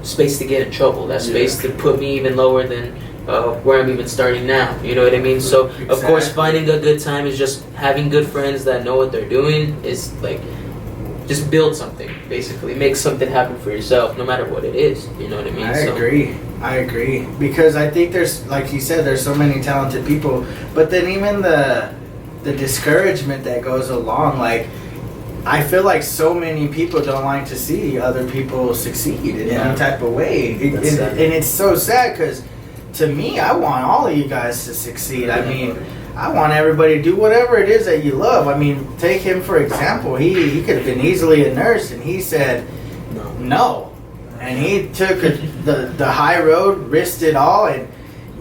space to get in trouble. That space to put me even lower than where I'm even starting now. You know what I mean? So of course, Exactly. finding a good time is just having good friends that know what they're doing. Is like just build something, basically. Make something happen for yourself, no matter what it is. You know what I mean? I agree. Because I think there's, like you said, there's so many talented people. But then even the discouragement that goes along, like, I feel like so many people don't like to see other people succeed in Yeah. any type of way. That's sad. And it's so sad because to me, I want all of you guys to succeed. I mean, I want everybody to do whatever it is that you love. I mean, take him for example. He could have been easily a nurse, and he said no. And he took the high road, risked it all, and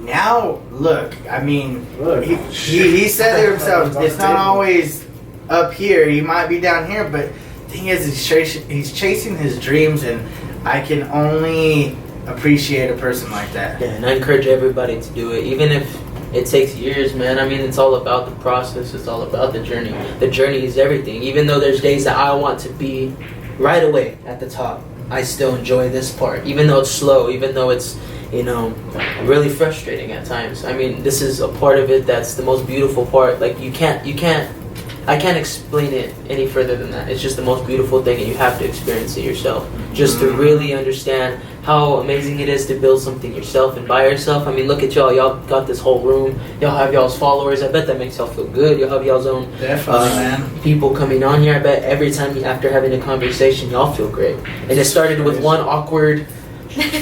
now look. I mean, Look. he said it himself. It's not always up here. He might be down here, but the thing is, he's chasing his dreams, and I can only appreciate a person like that. Yeah, and I encourage everybody to do it, even if it takes years, man. I mean, it's all about the process. It's all about the journey. The journey is everything. Even though there's days that I want to be right away at the top, I still enjoy this part. Even though it's slow, even though it's, really frustrating at times. I mean, this is a part of it that's the most beautiful part. Like, I can't explain it any further than that. It's just the most beautiful thing, and you have to experience it yourself just to really understand how amazing it is to build something yourself and by yourself. I mean, look at y'all. Y'all got this whole room. Y'all have y'all's followers. I bet that makes y'all feel good. Y'all have y'all's own Definitely, man. people coming on here. I bet every time after having a conversation, y'all feel great. And it started with one awkward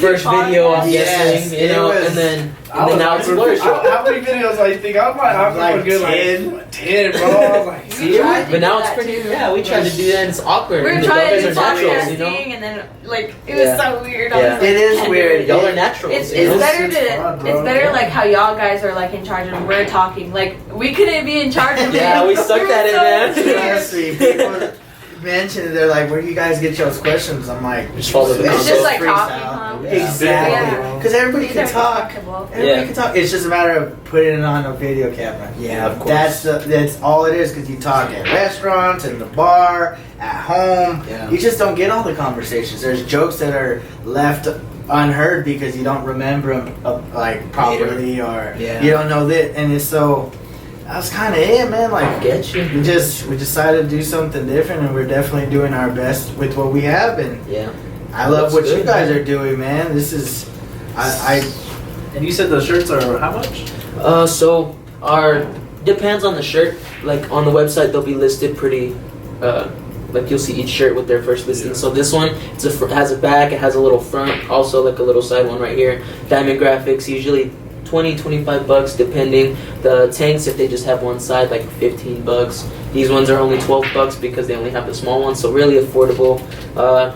first video, I'm Yes, guessing, it was- and then now it's flourished. How many videos I think I'm Like good 10. like 10, bro. I was like, We tried to But now do it's that pretty. too. Yeah, we tried to do that, and it's awkward. We and were the trying to brothers do are naturals, podcasting, and then it was Yeah. so weird. I Yeah. was like, It is weird. Y'all are naturals. It's you know? better It's fun, bro. it's better like how y'all guys are like in charge and we're talking. Like we couldn't be in charge of it. Yeah, we sucked were at it, so man. weird. Honestly, people mention they're like, "Where do you guys get y'all's questions?" I'm like, Just follow the "It's console. It's just like freestyle." talking, huh? Exactly, Yeah. because everybody can Everybody's talk. comfortable. Everybody Yeah. can talk. It's just a matter of putting it on a video camera. Yeah, of course. That's all it is. Because you talk at restaurants, in the bar, at home. Yeah. You just don't get all the conversations. There's jokes that are left unheard because you don't remember them like properly or Yeah. you don't know that, and it's so. That's kind of it, man. I Like get you. we decided to do something different, and we're definitely doing our best with what we have. And Yeah. I love That's what good, you guys man. are doing, man. This is, I And you said the shirts are how much? So our depends on the shirt. Like on the website, they'll be listed pretty. Like you'll see each shirt with their first listing. So this one, has a back, it has a little front, also like a little side one right here. Diamond Grafix, usually $20-$25 depending. The tanks, if they just have one side, like $15. These ones are only $12 because they only have the small one, so really affordable.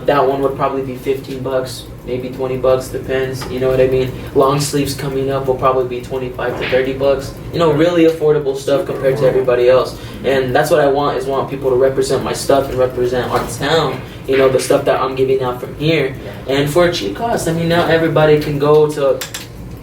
That one would probably be $15, maybe $20, depends. You know what I mean? Long sleeves coming up will probably be $25 to $30. You know, really affordable stuff compared to everybody else. And that's what I want people to represent my stuff and represent our town. You know, the stuff that I'm giving out from here, and for a cheap cost. I mean, now everybody can go to,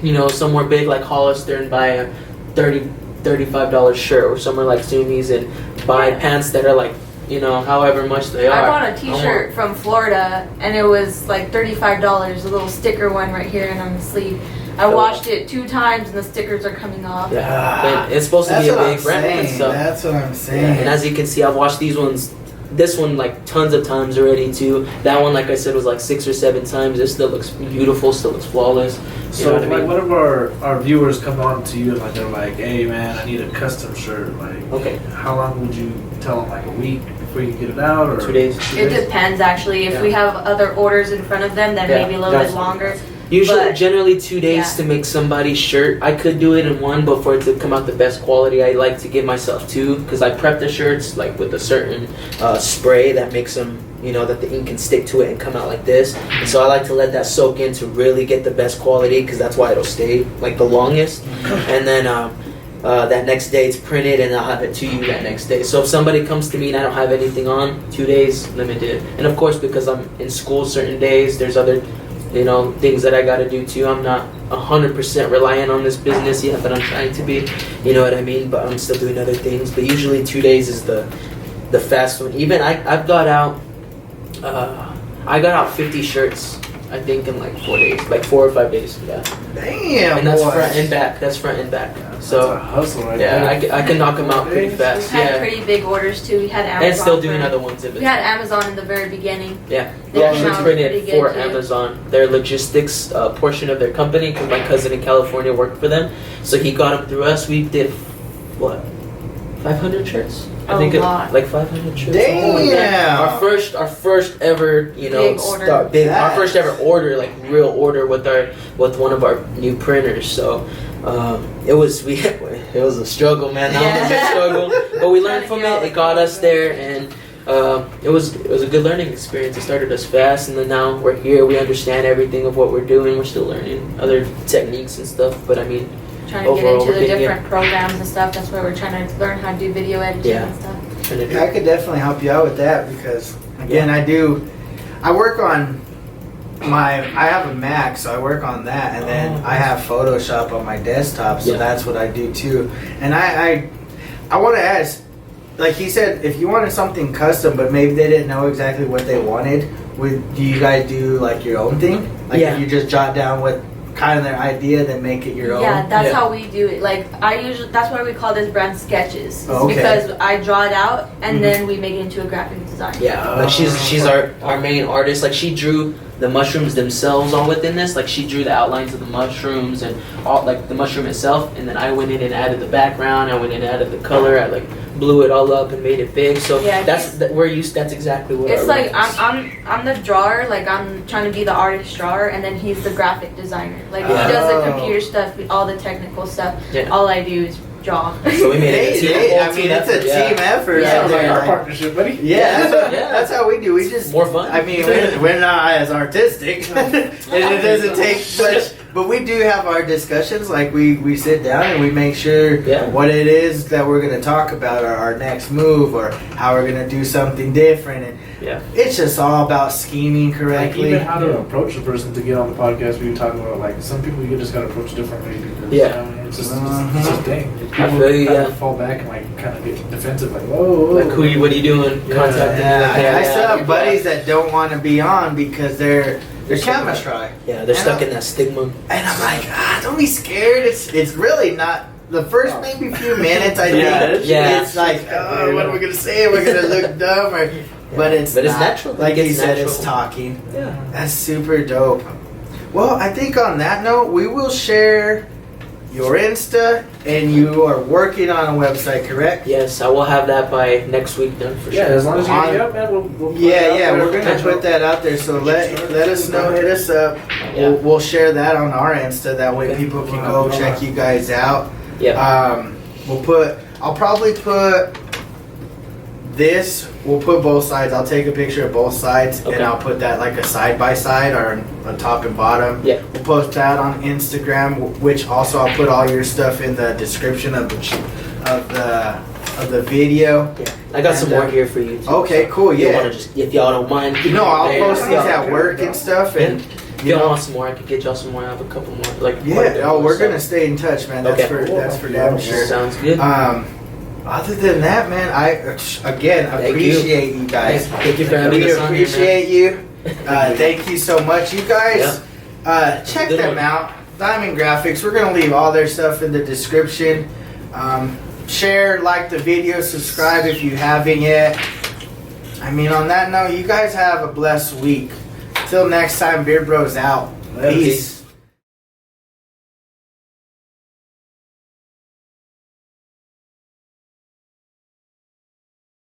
you know, somewhere big like Hollister and buy a $35 shirt, or somewhere like Sumi's and buy pants that are like, you know, however much they are. I bought a t-shirt from Florida and it was like $35, a little sticker one right here and on the sleeve. I washed it 2 times and the stickers are coming off. Yeah, but it's supposed to be a big brand and stuff. That's what I'm saying. Yeah, and as you can see, I've washed these ones. This one like tons of times already too. That one, like I said, was like 6 or 7 times. This still looks beautiful, still looks flawless. You So know what I like, mean? what if our viewers come on to you and like they're like, "Hey man, I need a custom shirt." Like, Okay. how long would you tell them? Like a week before you get it out, or 2 days. It depends actually. If we have other orders in front of them, then Yeah, maybe a little bit that's- longer. Usually, But- generally 2 days yeah. to make somebody's shirt. I could do it in 1, but for it to come out the best quality, I like to give myself 2 because I prep the shirts like with a certain spray that makes them, you know, that the ink can stick to it and come out like this. And so I like to let that soak in to really get the best quality because that's why it'll stay like the longest. And then that next day it's printed and I'll have it to you that next day. So if somebody comes to me and I don't have anything on, 2 days limited. And of course, because I'm in school certain days, there's other, you know, things that I gotta do too. I'm not 100% reliant on this business yet, but I'm trying to be. You know what I mean? But I'm still doing other things. But usually 2 days is the fast one. Even I've got out. I got out 50 shirts. I think in like 4 days, like 4 or 5 days. Yeah. Damn, And that's boy. front and back. That's front and back. That's a So hustle right yeah, there. I can knock them out pretty We fast. had Yeah. pretty big orders too. We had Amazon. And still doing for- other ones in We it. had Amazon in the very beginning. Yeah, They we came actually out printed pretty for good, too. Amazon. Their logistics portion of their company, because my cousin in California worked for them, so he got them through us. We did what, 500 shirts? I A think lot. like 500 shirts. Damn. Our first ever, you know, Big order. our Yes. first ever order, like real order with one of our new printers. So it was a struggle, man. That was a big struggle, but we learned from it. It got us there, and it was a good learning experience. It started us fast, and then now we're here. We understand everything of what we're doing. We're still learning other techniques and stuff, but I mean, Trying to Overall, get into we're the getting- different programs and stuff. That's where we're trying to learn how to do video editing Yeah. and stuff. trying to do. I could definitely help you out with that because again, I work on I have a Mac, so I work on that, and then I have Photoshop on my desktop, so Yeah. that's what I do too. And I want to ask, like he said, if you wanted something custom, but maybe they didn't know exactly what they wanted, do you guys do like your own thing? Like Yeah. if you just jot down what kind of their idea, then make it your own? Yeah, that's Yeah. how we do it. Like that's why we call this brand sketches. It's Okay. because I draw it out and Mhm. then we make it into a graphic design. Yeah, like she's our main artist. Like she drew the mushrooms themselves all within this. Like she drew the outlines of the mushrooms and all like the mushroom itself, and then I went in and added the background. I went in and added the color. I like blew it all up and made it big. So Yeah, we're used. That's exactly what. It's our like role is. I'm the drawer, like I'm trying to be the artist drawer, and then he's the graphic designer. Like Yeah. he does the Oh. computer stuff, all the technical stuff. Yeah. All I do is draw. So we made it a team. Hey, whole I mean, it's a effort, yeah. team effort. Yeah. Sounds like our Like- partnership, buddy. Yeah, Yeah. that's how we do. We just More fun. I mean, we're not as artistic, and it doesn't take much. But we do have our discussions. Like we sit down and we make sure Yeah. what it is that we're going to talk about, or our next move, or how we're going to do something different. And Yeah. it's just all about scheming Like correctly. even how to approach a person to get on the podcast. We were talking about like some people you just got to approach differently because Yeah. it's just it's a thing. I feel you, kinda yeah. fall back and like kind of get defensive, like whoa, Like what are you doing? Yeah. Contact me. Yeah, I still yeah. have buddies that don't want to be on because they're They're stuck in cameras that- try. Yeah, they're And stuck I'm- in that stigma. And I'm like, don't be scared. It's really not. The first maybe few minutes, I think, Yeah. it's like, oh, what are we gonna say? We're gonna look dumb, but it's But it's not. natural. Like It's you said, it's natural. talking. Yeah. That's super dope. Well, I think on that note, we will share your Insta, and you are working on a website, correct? Yes, I will have that by next week done for Yeah, sure. as long as you On- hit me up, man, we'll put it Yeah, out yeah, there. we're gonna put that out there. So let us know, hit us up. Yeah. We'll share that on our Insta. That way Okay. people can go check you guys out. Yeah. I'll probably put this. We'll put both sides. I'll take a picture of both sides, Okay. and I'll put that like a side by side or a top and bottom. Yeah. We'll post that on Instagram, which also I'll put all your stuff in the description of the video. Yeah. I got some And, more here for you too. Okay, so cool. if you Yeah. wanna just, if y'all don't mind. No, I'll Hey, post these yeah. at work and stuff, and If you y'all know. want some more, I could get y'all some more. I have a couple more. Like Yeah. Oh, we're so- gonna stay in touch, man. That's Okay. that's for damn sure. Sounds good. Other than that, man, I again Thank appreciate you guys. Thank you for having We us on here, man. appreciate you. Thank you so much. You guys, check Good them one. out. Diamond Graphics. We're gonna leave all their stuff in the description. Share, like the video, subscribe if you haven't yet. I mean, on that note, you guys have a blessed week. Till next time, Beard Bros out. Peace.